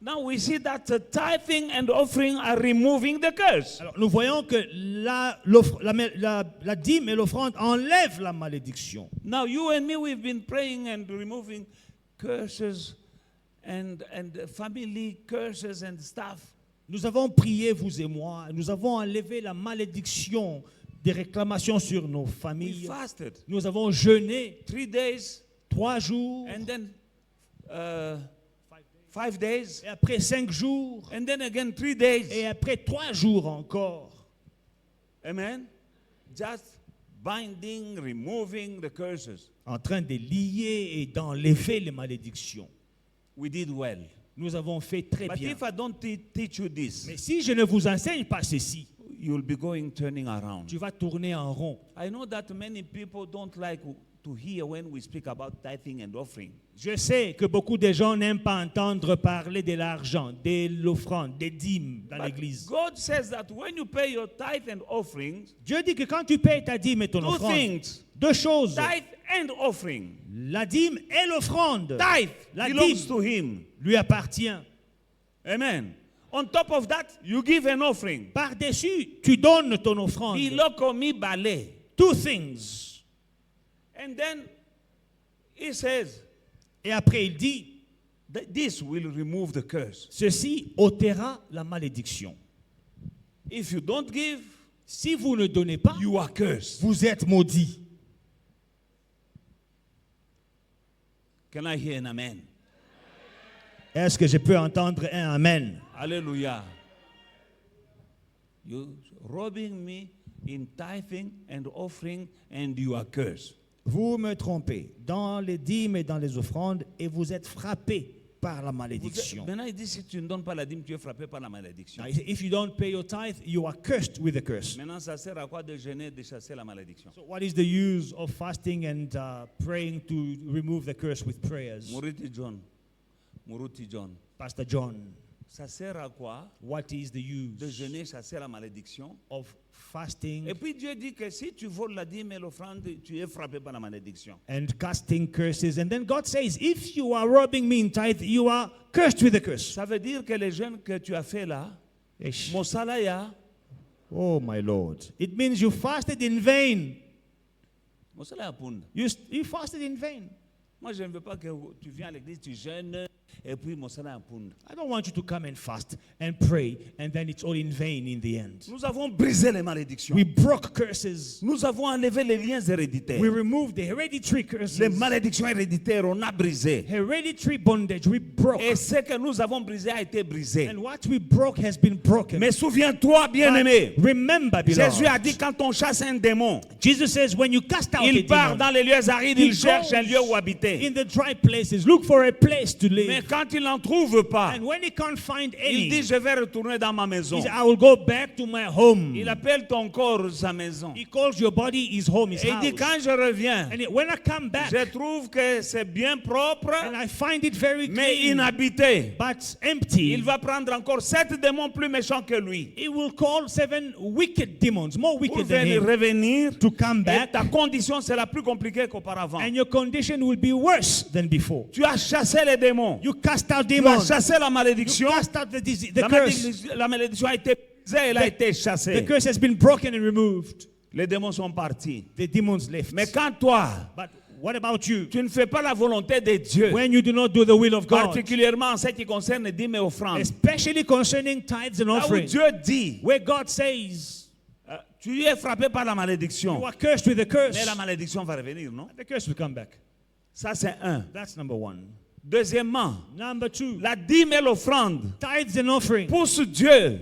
Now we see that tithing and offering are removing the curse. Alors, nous voyons que la dîme et l'offrande enlèvent la malédiction. Now you and me, we've been praying and removing curses and family curses and stuff. Nous avons prié, vous et moi, nous avons enlevé la malédiction des réclamations sur nos We familles. fasted Nous avons jeûné 3 days 3 jours, and then 5 days et après 5 jours, and then again 3 days. et après 3 jours encore. Amen. Just binding, removing the curses. en train de lier et d'enlever les malédictions. We did well. Nous avons fait très But bien. if I don't teach you this, Mais si je ne vous enseigne pas ceci, you'll be going turning around. tu vas tourner en rond. I know that many people don't like to hear when we speak about tithing and offering. Je sais que beaucoup de gens n'aiment pas entendre parler de l'argent, de l'offrande, des dîmes dans But l'église. God says that when you pay your tithe and offerings, Dieu dit que quand tu payes ta dîme et ton two offrande, things, deux choses, tithe and offering. la dîme et l'offrande, Tithe la belongs dîme to Him. lui appartient. Amen. On top of that, you give an offering. Par-dessus, tu donnes ton offrande. Biloko mi bale. Two things. And then He says, Et après, il dit, that this will remove the curse. ceci ôtera la malédiction. If you don't give, Si vous ne donnez pas, you are cursed. vous êtes maudit. Can I hear an amen? Est-ce que je peux entendre un amen? Hallelujah. You robbing me in tithing and offering, and you are cursed. Vous me trompez dans les dîmes et dans les offrandes et vous êtes frappé par la malédiction. Maintenant, il dit si tu ne donnes pas la dîme, tu es frappé par la malédiction. Now, if you don't pay your tithe, you are cursed with a curse. Maintenant, ça sert à quoi de jeûner, de chasser la malédiction? So what is the use of fasting and praying to remove the curse with prayers? Muruti John. Pastor John, Ça sert à quoi what is the de use jeûner, chasser la malédiction? of fasting Et puis Dieu dit que si tu voles la dîme et l'offrande, tu es frappé par la malédiction. and casting curses? And then God says, if you are robbing me in tithe, you are cursed with a curse. Ça veut dire que les jeûnes que tu as fait là, Eish. Mosalaya, Oh my Lord. It means you fasted in vain. Mosalaya Punda. You fasted in vain. Moi, je ne veux pas que tu viennes à l'église, tu jeûnes, et puis Mosalaya Punda. I don't want you to come and fast and pray and then it's all in vain in the end. Nous avons brisé les malédictions. We broke curses. Nous avons enlevé les liens héréditaires. We removed the hereditary curses. Les malédictions héréditaires, on a brisé. Hereditary bondage, we broke. Et ce que nous avons brisé a été brisé. And what we broke has been broken. Mais souviens-toi, bien-aimé, But remember, Jésus a beloved, dit quand on chasse un démon, Jesus says when you cast out a il part demon, dans les lieux arides, he il cherche un goes lieu où habiter. in the dry places, look for a place to Mais live. quand il n'en trouve pas, And when he can't find il dit any, je vais retourner dans ma maison. he says, I will go back to my home. Il appelle ton corps sa maison. He calls your body his home, his Et il dit house. quand je reviens, And when I come back, je trouve que c'est bien propre, and I find it very mais clean, inhabité. but empty, Il va prendre encore 7 démons plus méchants que lui he will call 7 wicked demons, more pour wicked than him, revenir. to come Et back, ta condition sera plus compliquée qu'auparavant. and your condition will be worse than before. Tu as chassé les démons. You cast out Tu as demons. chassé la You malédiction. cast out the curse. La malédiction a été brisée, elle a été The chassée. curse has been broken and removed. Les démons sont partis. The demons left. Mais quand toi, But what about you? tu ne fais pas la volonté de Dieu, When you do not do the will of God, particulièrement en ce qui concerne les dîmes et offrandes, especially concerning tithes and là où offerings, Dieu dit, where God says tu es frappé par la you malédiction, are cursed with a curse, mais la malédiction va revenir, non? the curse will come back. Ça, c'est un. That's number one. Deuxièmement, Number two, la dîme et l'offrande tithes and offerings pousse Dieu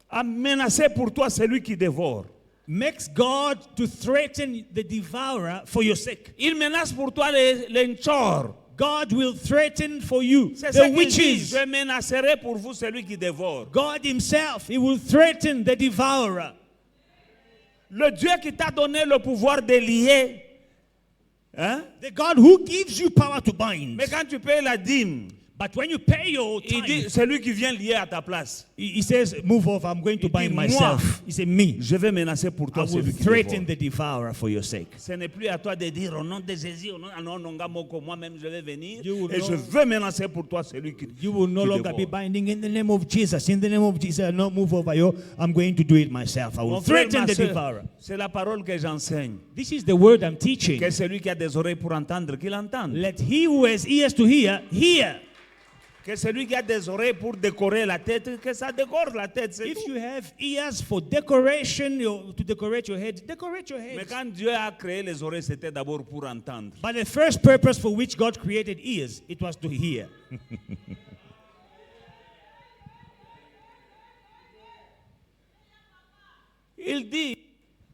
à menacer pour toi celui qui dévore. makes God to threaten the devourer for your sake. Il menace pour toi les nchors. God will threaten for you C'est the ce qu'il dit. witches. Je menacerai pour vous celui qui dévore. God himself, he will threaten the devourer. Le Dieu qui t'a donné le pouvoir de lier. Hein? The God who gives you power to bind. Mais quand tu payes la dîme, But when you pay your il dit tithe, c'est lui qui vient lier à ta place. he says, move off, I'm going to Il bind dit, myself. moi, He said, me. Je vais menacer pour I toi will celui qui threaten dévore. the devourer for your sake. Ce n'est plus à toi de dire au nom de Jésus, au nom non, non, Gamoko, moi-même je vais venir You will et je know- veux menacer pour toi celui qui You will no qui longer be dévore. binding in the name of Jesus. In the name of Jesus, no move over you. I'm going to do it myself. I will Mon frère, threaten ma the sœur, devourer. c'est la parole que j'enseigne. This is the word I'm teaching. Que celui qui a des oreilles pour entendre, qu'il entende. Let he who has ears to hear, hear. Que celui qui a des oreilles pour décorer la tête, que ça décore la tête. C'est If tout. you have ears for decoration, to decorate your head, decorate your Mais head. quand Dieu a créé les oreilles, c'était d'abord pour entendre. But the first purpose for which God created ears, it was to hear. Il dit,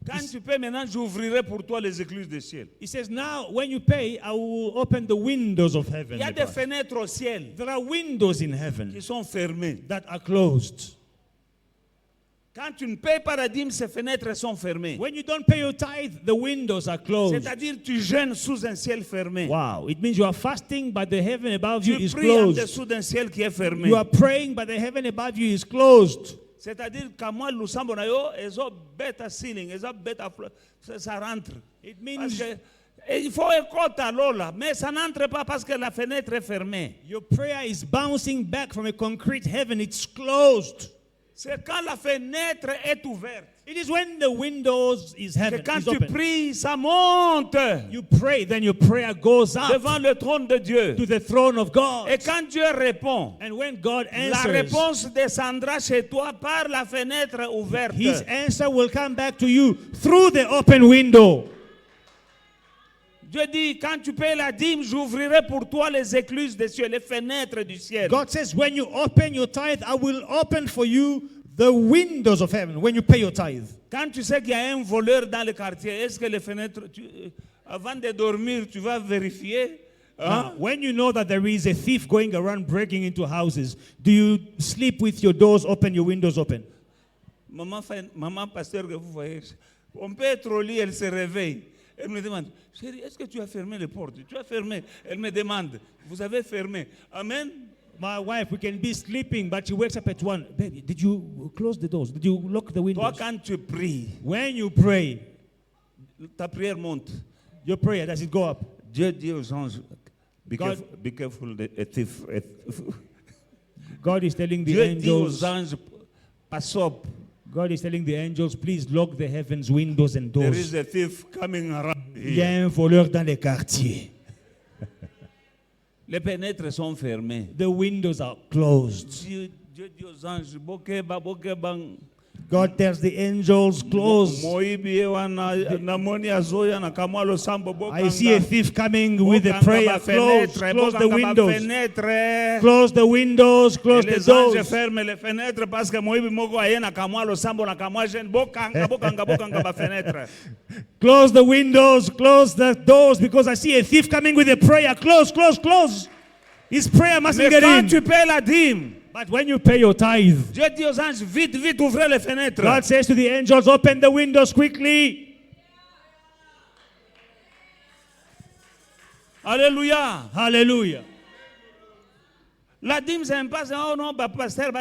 Quand tu paies maintenant, j'ouvrirai pour toi les écluses du ciel. He says, now when you pay, I will open the windows of heaven. Il y a des fenêtres au ciel There are windows in heaven qui sont fermées. that are closed. Quand tu ne payes pas la dîme, ces fenêtres sont fermées. When you don't pay your tithe, the windows are closed. C'est-à-dire tu jeûnes sous un ciel fermé. Wow. It means you are fasting, but the heaven above you Tu is pries en closed. dessous d'un ciel qui est fermé. You are praying, but the heaven above you is closed. C'est-à-dire qu'à moi, le sambo na yo, ezo beta ceiling, ezo beta ça rentre. It Parce means que, et il faut un compte à l'eau là, mais ça n'entre pas parce que la fenêtre est fermée. your prayer is bouncing back from a concrete heaven. It's closed. C'est quand la fenêtre est ouverte. It is when the windows is Que heaven quand is tu open. pries, ça monte You pray, then your prayer goes up devant le trône de Dieu. to the throne of God. Et quand Dieu répond, And when God la answers, réponse descendra chez toi par la fenêtre ouverte. His answer will come back to you through the open window. Dieu dit, quand tu payes la dîme, j'ouvrirai pour toi les écluses des cieux, les fenêtres du ciel. God says, when you open your tithe, I will open for you the windows of heaven when you pay your tithe. Quand tu sais qu'il y a un voleur dans le quartier, est-ce que les fenêtres, avant de dormir, tu vas vérifier? Hein? When you know that there is a thief going around breaking into houses, do you sleep with your doors open, your windows open? Maman pasteur que vous voyez, on peut être au lit, elle se réveille. Elle me demande, chérie, est-ce que tu as fermé les portes? Tu as fermé. Elle me demande, vous avez fermé. Amen. My wife, we can be sleeping, but she wakes up at 1. Baby, did you close the doors? Did you lock the Toi, windows? quand tu pries, When you pray, ta prière monte. your prayer, does it go up? Dieu dit aux anges, be God- careful, be careful, a thief. God is telling the Dieu dit aux angels, anges, pass up. God is telling the angels, please lock the heavens, windows and There doors. is a thief coming around Il y a here. un voleur dans les quartiers. Les fenêtres sont fermées. The windows are closed. Dieu dit aux anges, bokeba, bokeba. God tells the angels, close. Moibi wana namoni azoya na kamalo sambo bokanga. I see a thief coming with a prayer. Close the windows. Close the windows, close the Les anges doors. ferment les fenêtres parce que moibi moko aye na kamalo sambo na kamwa jeune bokanga bokanga ba fenêtre. Close the windows, close the doors, because I see a thief coming with a prayer. Close, close, close. His prayer mustn't Mais get quand in. tu paies la dîme, But when you pay your tithe, Dieu dit aux anges, vite, vite, ouvrez les fenêtres. God says to the angels, open the windows quickly. Alléluia. Hallelujah. La dîme, c'est pas ça. Oh non, bah, pasteur, bah,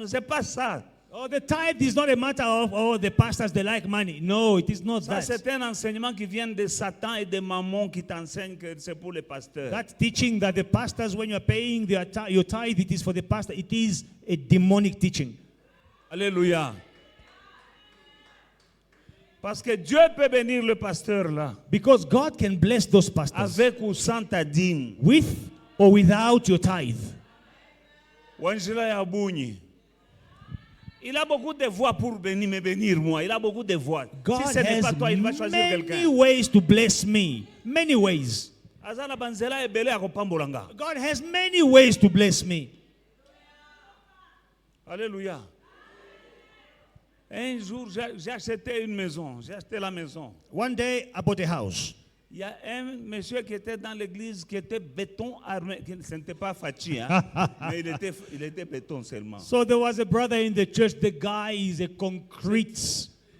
c'est pas ça. Oh, the tithe is not a matter of, oh, the pastors, they like money. No, it is not Ça, that. c'est un enseignement qui vient de Satan et de Mammon qui t'enseigne que c'est pour les pasteurs. That teaching that the pastors, when you are paying your tithe, it is for the pastor. It is a demonic teaching. Alléluia. Parce que Dieu peut bénir le pasteur là, Because God can bless those pastors avec ou sans ta dîme. with or without your tithe. Wangela Yabuni. Il a beaucoup de voix pour bénir, me bénir moi. Il a beaucoup de voix. God Si ce n'est has pas toi, il va choisir many quelqu'un. ways to bless me. Many ways. Azala banzela ebele akopambolanga. God has many ways to bless me. Alléluia. Un jour, j'ai acheté une maison. J'ai acheté la maison. One day, I bought a house. Il y a un monsieur qui était dans l'église qui était béton armé. Ce n'était pas Fachi, hein, mais il était béton seulement. So there was a brother in the church. The guy is a concrete,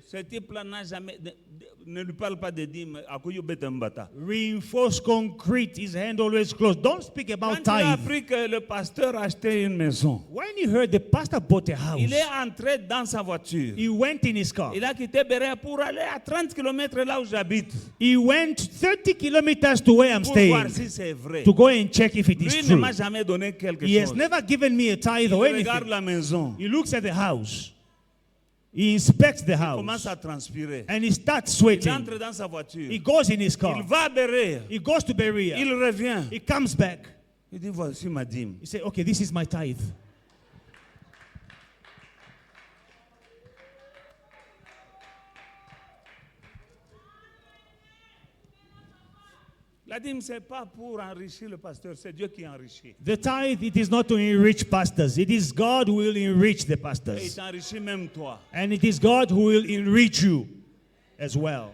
Ce type-là n'a jamais. Ne lui parle pas de dîmes. Akuyo betembata. reinforced concrete. His hand always closed. Don't speak about Quand il a tithe. appris que le pasteur a acheté une maison, When he heard the pastor bought a house, il est entré dans sa voiture. he went in his car. Il a quitté Bérea pour aller à 30 km là où j'habite. He went 30 kilometers to where I'm Pour staying voir si c'est vrai. to go and check if it Lui is ne true. m'a jamais donné quelque He has chose. never given me a tithe Il or regarde anything. la maison. He looks at the house. He inspects the Il commence house. à transpirer. And he starts Il sweating. entre dans sa voiture. He goes in his Il car. va à Bérea. He goes to Berea. Il revient. He comes back. Il dit, voici ma dîme. He says, okay, this is my tithe. La dîme, ce n'est pas pour enrichir le pasteur, c'est Dieu qui enrichit. The tithe, it is not to enrich pastors. It is God who will enrich the Et il pastors. t'enrichit même toi. And it is God who will enrich you. as well.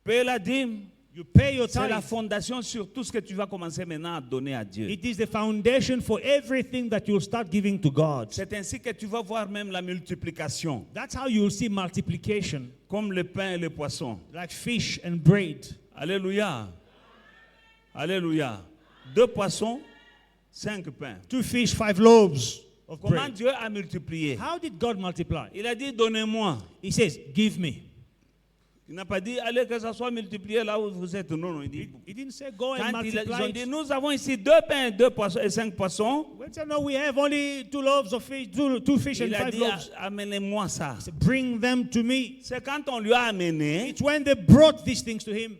Paye la dîme. You pay your C'est la tithe. fondation sur tout ce que tu vas commencer maintenant à donner à Dieu. It is the foundation for everything that you'll start giving to God. C'est ainsi que tu vas voir même la multiplication, That's how you'll see multiplication, comme le pain et le poisson. like fish and bread. Alléluia. Alléluia. 2 poissons, 5 pains. 2 fish, 5 loaves of Comment bread. Dieu a multiplié? How did God multiply? Il a dit, donnez-moi. He says, give me. Il n'a pas dit, allez que ça soit multiplié là où vous êtes. Non, non. Il dit, He didn't say go and quand ils multiply ont dit, it. nous avons ici 2 pains, 2 poissons et 5 poissons, When he said, no, we have only 2 loaves of fish, two fish and il a 5 dit, loaves. amenez-moi ça. He said, bring them to me. C'est quand on lui a amené, It's when they brought these things to him.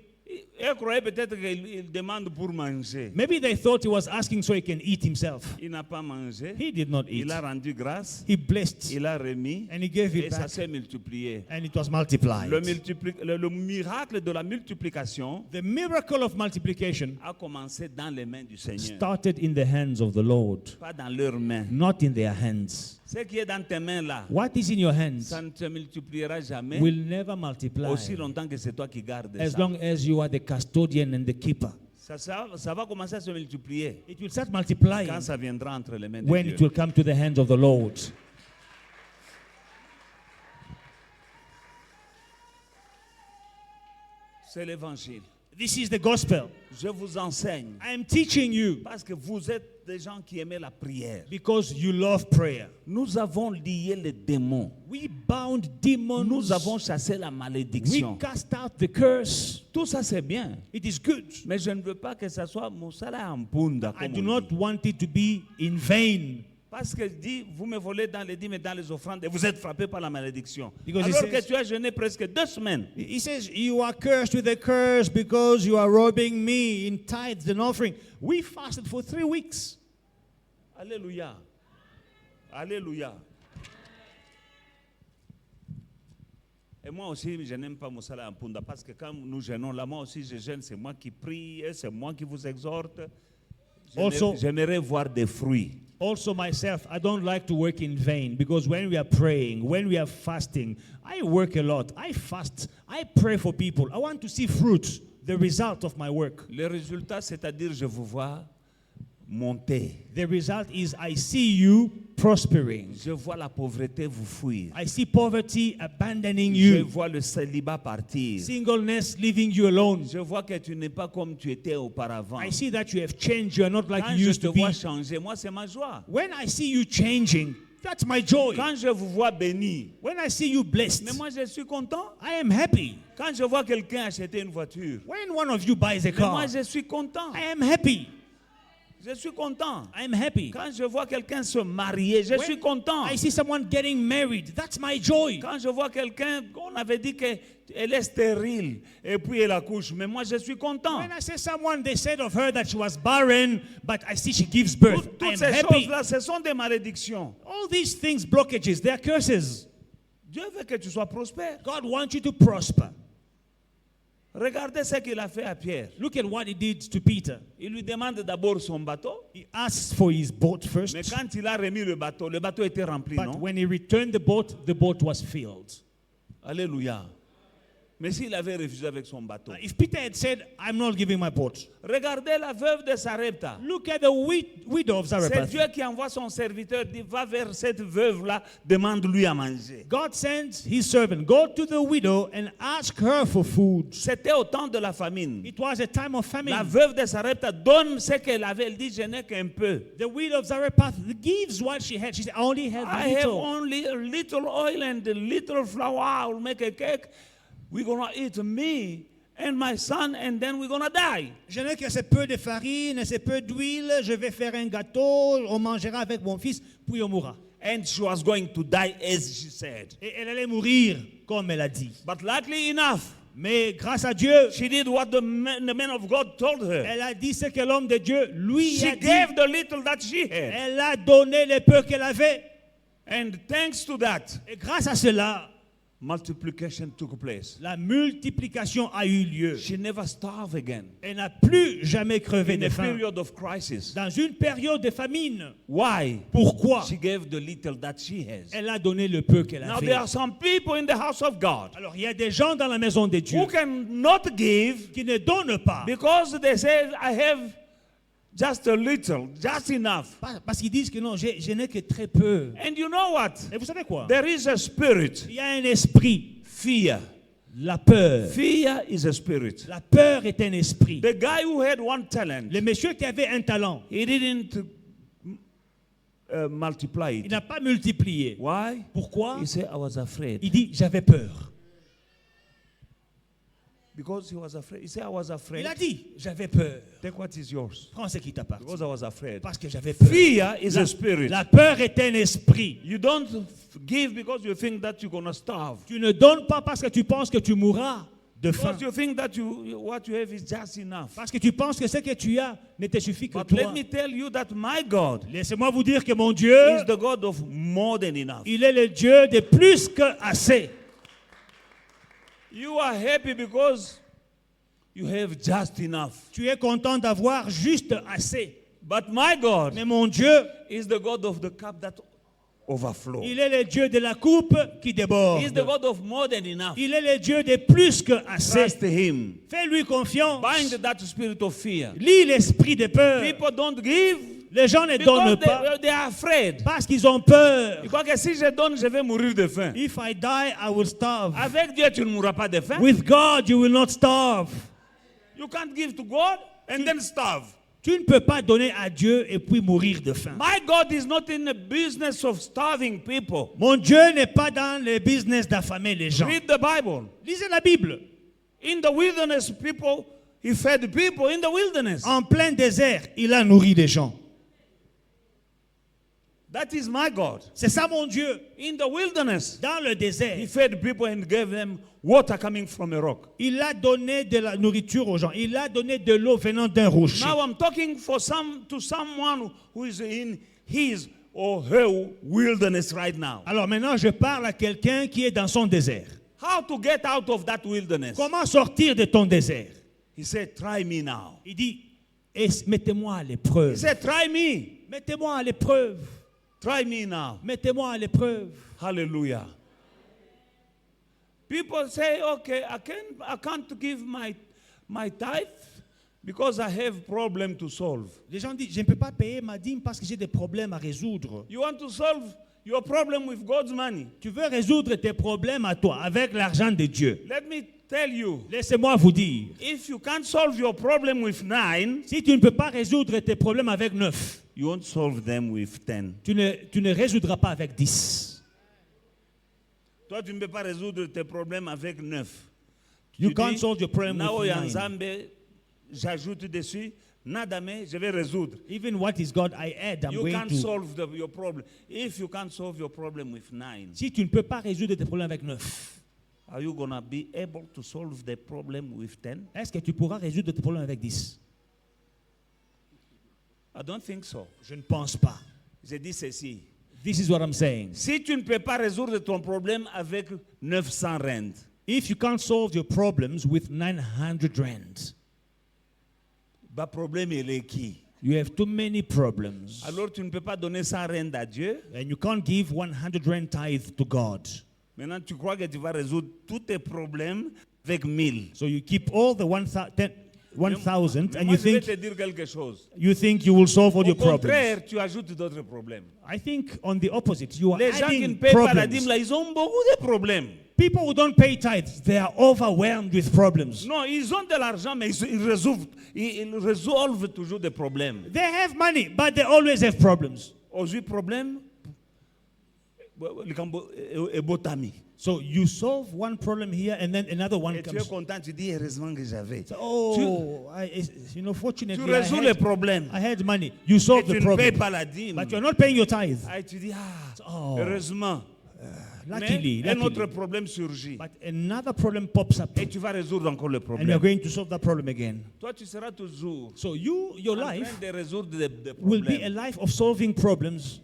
il croyait peut-être qu'il demande pour manger. Maybe they thought he was asking so he can eat himself. Il n'a pas mangé. He did not eat. Il a rendu grâce. He blessed Il a remis. and he gave Et it ça back. s'est multiplié. And it was multiplied. Le miracle de la multiplication The miracle of multiplication a commencé dans les mains du Seigneur, started in the hands of the Lord, pas dans leurs mains. not in their hands. Ce qui est dans tes mains là, What is in your hands ça ne se multipliera jamais will never multiply aussi longtemps que c'est toi qui gardes as ça. long as you are the custodian and the keeper. Ça va commencer à se multiplier It will start multiplying quand ça viendra entre les mains de when Dieu. it will come to the hands of the Lord. C'est l'évangile. This is the gospel. Je vous enseigne I am teaching you parce que vous êtes des gens qui aiment la prière. because you love prayer. Nous avons lié les démons. We bound demons. Nous avons chassé la We malédiction. cast out the curse. Tout ça c'est bien. It is good. Mais je ne veux pas que ça soit Moussala en punda. I comme do on not dit. want it to be in vain. Parce que dit, vous me volez dans les dîmes et dans les offrandes et vous êtes frappé par la malédiction. Because he Alors que says- tu as jeûné presque 2 semaines. He says, you are cursed with a curse because you are robbing me in tithes and offering. We fasted for 3 weeks. Alléluia. Alléluia. Et moi aussi, je n'aime pas Moussala en punda parce que quand nous jeûnons là, moi aussi je jeûne, c'est moi qui prie, et c'est moi qui vous exhorte. Also- J'aimerais voir des fruits. Also, myself, I don't like to work in vain because when we are praying, when we are fasting, I work a lot. I fast, I pray for people. I want to see fruit, the result of my work. Le résultat, c'est-à-dire, je vous vois monter. The result is I see you prospering. Je vois la pauvreté vous fuir. I see poverty abandoning Je you, vois le célibat partir. singleness leaving you alone. Je vois que tu n'es pas comme tu étais auparavant. I see that you have changed. You are not like Quand you je used te to be. vois changer, moi c'est ma joie. When I see you changing, that's my joy. Quand je vous vois béni, When I see you blessed, mais moi je suis content. I am happy. Quand je vois quelqu'un acheter une voiture, When one of you buys a mais moi car, je suis content. I am happy. Je suis content. I am happy. Quand je vois quelqu'un se marier, je suis content. I see someone getting married, that's my joy. Quand je vois quelqu'un, on avait dit qu'elle est stérile et puis elle accouche, mais moi je suis content. When I say someone, they said of her that she was barren, but I see she gives birth. I Toutes am ces happy. choses-là, ce sont des malédictions. All these things, blockages, they are curses. Dieu veut que tu sois prospère. God wants you to prosper. Regardez ce qu'il a fait à Pierre. Look at what he did to Peter. Il lui demande d'abord son bateau, He asked for his boat first, mais quand il a remis le bateau était rempli, but non? when he returned the boat was filled. Alléluia. Mais s'il avait refusé avec son bateau. If Peter had said, I'm not giving my boat, Regardez la veuve de Sarepta. look at the widow of C'est Zarephath. Dieu qui envoie son serviteur, dit va vers cette veuve-là, demande-lui à manger. God sends his servant, go to the widow and ask her for food. C'était au temps de la famine. It was a time of famine. La veuve de Sarepta donne ce qu'elle avait. Elle dit, je n'ai qu'un peu. The widow of Zarephath gives what she had. She said, I only have I have little. only a little oil and a little flour. I'll make a cake. We're going to eat me and my son and then we're going to die. Je n'ai que assez peu de farine, assez peu d'huile. Je vais faire un gâteau. On mangera avec mon fils, puis on mourra. And she was going to die as she said. Et elle allait mourir, comme elle a dit. But luckily enough, Mais grâce à Dieu, she did what the man of God told her. elle a dit ce que l'homme de Dieu lui She a dit. gave the little that she had. Elle a donné le peu qu'elle avait. And thanks to that, Et grâce à cela, multiplication took place. La multiplication a eu lieu. She never starved again. Elle n'a plus jamais crevé In de a faim. period of crisis. Dans une période de famine. Why? Pourquoi? She gave the little that she has. Elle a donné le peu qu'elle Now avait. there are some people in the house of God Alors il y a des gens dans la maison de Dieu who cannot give qui ne donnent pas. because they say, I have just a little, just enough. Parce qu'ils disent que non, je n'ai que très peu. And you know what? Et vous savez quoi? There is a spirit, Il y a un esprit, fear. la peur. Fear is a spirit. La peur est un esprit. The guy who had one talent, Le monsieur qui avait un talent, he didn't multiply il it. n'a pas multiplié. Why? Pourquoi? He said, I was afraid. Il dit, j'avais peur. Because he was afraid. He said, I was afraid. Il a dit, j'avais peur. Take what is yours. Prends ce qui t'appartient. Because I was afraid. Parce que j'avais peur. Fear is a spirit. La peur est un esprit. You don't give because you think that you're going to starve. Tu ne donnes pas parce que tu penses que tu mourras de faim. Because you think that what you have is just enough. Parce que tu penses que ce que tu as ne te suffit que But toi. let me tell you that my God Laissez-moi vous dire que mon Dieu, is the God of more than enough. il est le Dieu de plus que assez. You are happy because you have just enough. Tu es content d'avoir juste assez. But my God Mais mon Dieu, is the God of the cup that overflows. il est le Dieu de la coupe qui He is the déborde. God of more than enough. Il est le Dieu de plus que assez. Trust Him. Fais-lui confiance. Bind that spirit of fear. Lis l'esprit de peur. People don't give Les gens ne donnent because pas they are afraid. parce qu'ils ont peur. Ils croient que si je donne, je vais mourir de faim. If I die, I will starve. Avec Dieu, tu ne mourras pas de faim. With God, you will not starve. You can't give to God and then starve. Tu ne peux pas donner à Dieu et puis mourir de faim. My God is not in the business of starving people. Mon Dieu n'est pas dans le business d'affamer les gens. Read the Bible. Lisez la Bible. In the wilderness, people, He fed people in the wilderness. En plein désert, il a nourri des gens. That is my God. C'est ça mon Dieu. In the wilderness, Dans le désert, He fed people and gave them water coming from a rock. il a donné de la nourriture aux gens. Il a donné de l'eau venant d'un rocher. Now I'm talking to someone who is in his or her wilderness right now. Alors maintenant, je parle à quelqu'un qui est dans son désert. How to get out of that wilderness? Comment sortir de ton désert? He said, try me now. Il dit, mettez-moi à He l'épreuve. said, try me. Mettez-moi à l'épreuve. Try me now. Mettez-moi à l'épreuve. Hallelujah. People say, okay, I can't give my tithe because I have problem to solve. Les gens disent, je ne peux pas payer ma dîme parce que j'ai des problèmes à résoudre. You want to solve your problem with God's money? Tu veux résoudre tes problèmes à toi avec l'argent de Dieu. Let me tell you, Laissez-moi vous dire, if you can't solve your problem with 9, si tu ne peux pas résoudre tes problèmes avec 9, you won't solve them with 10. tu ne résoudras pas avec 10. Toi, tu ne peux pas résoudre tes problèmes avec 9. You Tu can't dis, solve your problem Nao with ya 9. Nzambe, j'ajoute dessus, nadame, je vais résoudre. Even what is God, I add, I'm You going can't to. solve your problem. If you can't solve your problem with 9, Si tu ne peux pas résoudre tes problèmes avec 9, are you going to be able to solve the problem with 10? est-ce que tu pourras résoudre tes problèmes avec 10? I don't think so. Je ne pense pas. J'ai dit ceci. This is what I'm saying. Si tu ne peux pas résoudre ton problème avec 900 rand, If you can't solve your problems with 900 rand, le problème il est qui? you have too many problems. Alors tu ne peux pas donner 100 rand à Dieu. And you can't give 100 rand tithe to God. Maintenant tu crois que tu vas résoudre tous tes problèmes avec 1000. So you keep all the 1,000 and Moi, je vais te dire quelque chose. you think you will solve all Au your problems. contraire, tu ajoutes d'autres problèmes. I think on the opposite, you are Les gens qui ne adding payent pas la dîme, problems. là, ils ont beaucoup de problèmes. People who don't pay tithes, they are overwhelmed with problems. Non, ils ont de l'argent, mais ils résolvent toujours des problèmes. They have money, but they always have problems. Aujourd'hui, problème, likambo ebotami. So you solve one problem here and then another one Et tu es comes. content, tu dis heureusement que j'avais. Oh, Tu fortunately, résous les problèmes. I had money. You Et solve tu the ne payes problem. pas la dîme. But you're not paying your tithe. Et tu dis, ah, Oh. heureusement. Luckily, Mais un autre luckily. problème surgit. But another problem pops up. Et tu vas résoudre encore le And you're problème. going to solve that problem again. Toi, tu seras toujours So your en train life de résoudre des will be a problèmes. life of solving problems.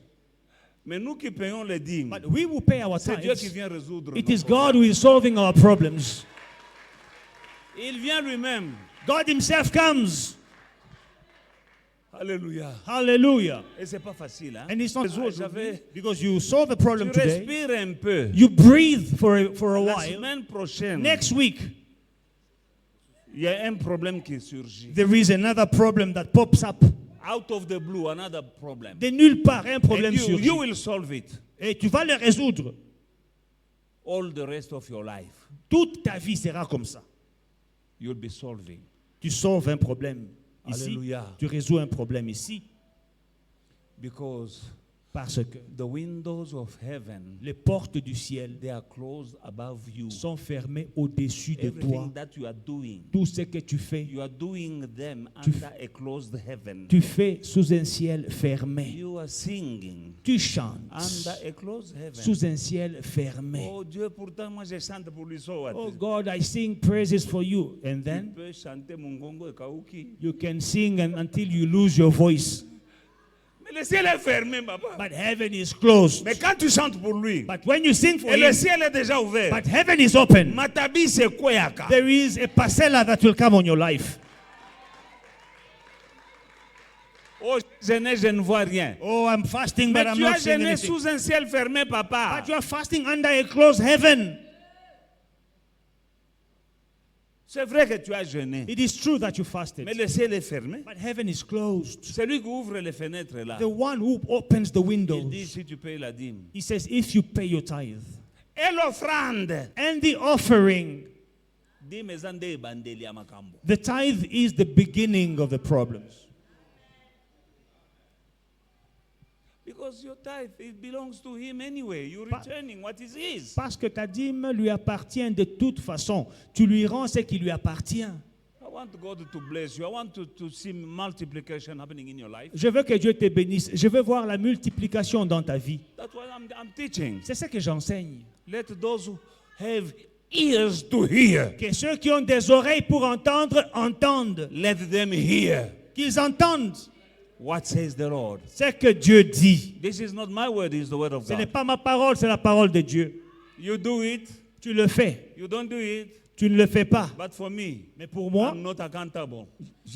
Mais nous qui payons les dîmes, But we will pay our c'est Dieu qui tithes. vient résoudre It nos is God problèmes. who is solving our problems. Il vient lui-même. God himself comes. Alléluia. Hallelujah. Et c'est pas facile, hein? And it's not J'avais- because you solve a Tu problem today. respires un peu. You breathe for a La while. semaine prochaine, Next week, il y a un problème qui surgit. there is another problem that pops up. Out of the blue, another problem. De nulle part, un And problème you surgit. will solve it Et tu vas le résoudre. all the rest of your life. Toute ta vie sera comme ça. You'll be solving. Tu sauves un problème ici. Alléluia. Tu résous un problème ici. Because Parce que the windows of heaven, les portes du ciel they are closed above you. sont fermées au-dessus de toi. Everything that you are doing, Tout ce que tu fais, you are doing them Tu- under a closed heaven. tu fais sous un ciel fermé. You are singing Tu chantes under a closed heaven. sous un ciel fermé. Oh Dieu, pourtant moi je chante pour lui. So what? Oh God, I sing praises for you. And Tu then peux chanter Mungongo et Kauki. you can sing until you lose your voice. Mais le ciel est fermé, papa. But heaven is closed. Mais quand tu chantes pour lui, But when you sing for et le him, ciel est déjà ouvert. but heaven is open. Matabi c'est quoi yaka? There is a parcella that will come on your life. Oh, je ne vois rien. Oh, I'm fasting, but Mais I'm tu as not seeing jeûné anything. sous un ciel fermé, papa. But you are fasting under a closed heaven. C'est vrai que tu as jeûné. It is true that you fasted, Mais le ciel est fermé. but heaven is closed. Celui qui ouvre les fenêtres là, The one who opens the il windows, dit si tu payes la dîme. he says, if you pay your tithe Et l'offrande. and the offering, Dîme ezande ebandeli ya makambo. the tithe is the beginning of the problems. Because your tithe, it belongs to him anyway. You're returning what is his. Parce que ta dîme lui appartient de toute façon. Tu lui rends ce qui lui appartient. I want God to bless you. I want to see multiplication happening in your life. Je veux que Dieu te bénisse. Je veux voir la multiplication dans ta vie. That's what I'm teaching. C'est ce que j'enseigne. Let those who have ears to hear, Que ceux qui ont des oreilles pour entendre, entendent. let them hear Qu'ils entendent what says the Lord. ce que Dieu dit. This is not my word, it's the word of Ce n'est God. pas ma parole, c'est la parole de Dieu. You do it, Tu le fais. you don't do it, Tu ne le fais pas. but for me, Mais pour moi, I'm not accountable.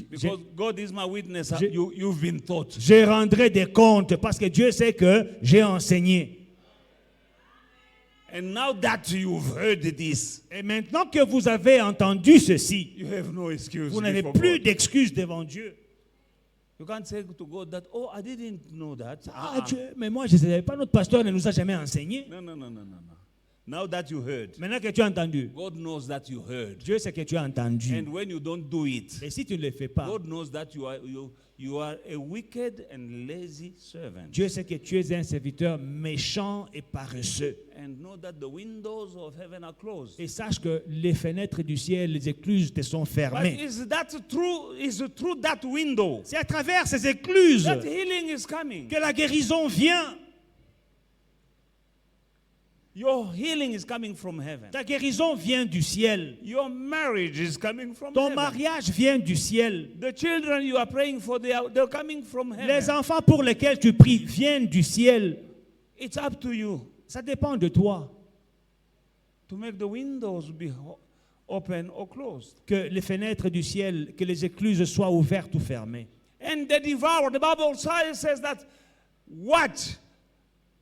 Because God is my witness. Je- You've been taught. je rendrai des comptes parce que Dieu sait que j'ai enseigné. And now that you've heard this, Et maintenant que vous avez entendu ceci, you have no excuse. vous n'avez before plus God. d'excuses devant Dieu. You can't say to God that, oh, I didn't know that. Ah, Dieu, mais moi je ne savais pas, notre pasteur ne nous a jamais enseigné. No. Now that you heard, Maintenant que tu as entendu, God knows that you heard. Dieu sait que tu as entendu. And when you don't do it, Et si tu ne le fais pas, God knows that you are a wicked and lazy servant. Dieu sait que tu es un serviteur méchant et paresseux. And know that the windows of heaven are closed. Et sache que les fenêtres du ciel, les écluses te sont But fermées. is that true? Is it through that window C'est à travers ces écluses that healing is coming? que la guérison vient. Your healing is coming from heaven. Ta guérison vient du ciel. Your marriage is coming from Ton heaven. mariage vient du ciel. The children you are praying for, they're coming from heaven. Les enfants pour lesquels tu pries viennent du ciel. It's up to you Ça dépend de toi. to make the windows be open or closed. Que les fenêtres du ciel, que les écluses soient ouvertes ou fermées. And the devourer, the Bible says that what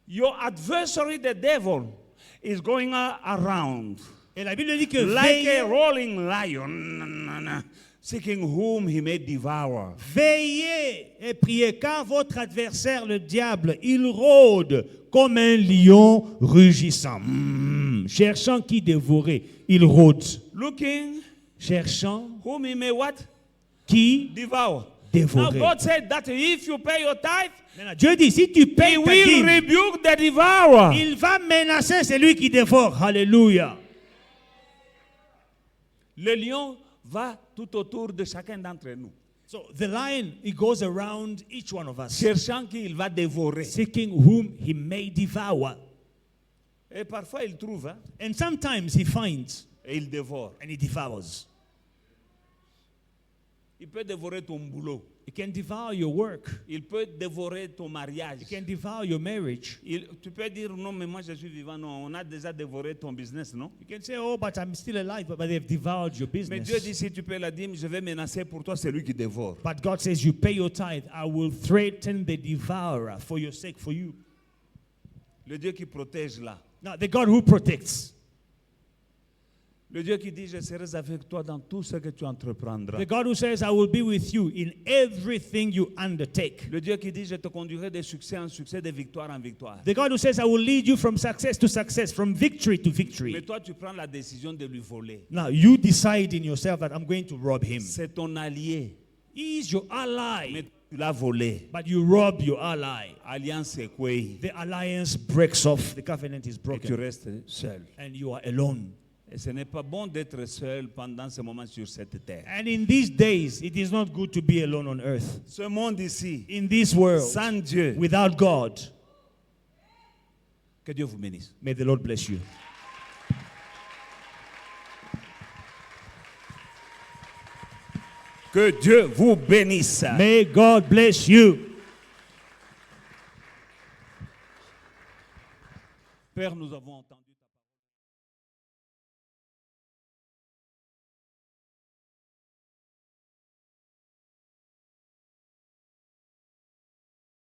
your adversary, the devil, is going around Et la Bible dit que like a veillez, rolling lion, seeking whom he may devour. veillez et priez, car votre adversaire, le diable, il rôde comme un lion rugissant, cherchant qui dévorer. Il rôde, Looking cherchant whom he may what? qui Devour. Now dévorer. God said that if you pay your tithe, Maintenant, Dieu dit, si tu he payes ta will dîme, rebuke the devourer. il va menacer celui qui dévore. Alléluia. Le lion va tout autour de chacun d'entre nous, So the lion, he goes around each one of us, cherchant qu'il va dévorer. seeking whom he may devour. Et parfois il trouve, hein, And sometimes he finds et il dévore. and he devours. Il peut dévorer ton boulot. It can devour your work. Il peut dévorer ton mariage. It can devour your marriage. Tu peux dire non, mais moi je suis vivant. Non, on a déjà dévoré ton business, non? You can say, oh, but I'm still alive, but they've devoured your Mais Dieu dit business. si tu paies la dîme, je vais menacer pour toi celui qui dévore. But God says, you pay your tithe, I will threaten the devourer for your sake, for you. Le Dieu qui protège là. Now, the God who protects. Le Dieu qui dit je serai avec toi dans tout ce que tu entreprendras. The God who says, I will be with you in everything you undertake. Le Dieu qui dit je te conduirai de succès en succès, de victoire en victoire. The God who says, I will lead you from success to success, from victory to Mais victory. toi tu prends la décision de lui voler. Now, you decide in yourself that I'm going to rob him. C'est ton allié. He is your Mais ally, tu l'as volé. but you rob your ally. Alliance écouée. The alliance breaks off, the covenant is Et tu broken, restes seul. and you are alone. Et ce n'est pas bon d'être seul pendant ce moment sur cette terre. And in these days, it is not good to be alone on earth. Ce monde ici, In this world, sans Dieu, without God, que Dieu vous bénisse. may the Lord bless you. Que Dieu vous bénisse. May God bless you. Père, nous avons entendu.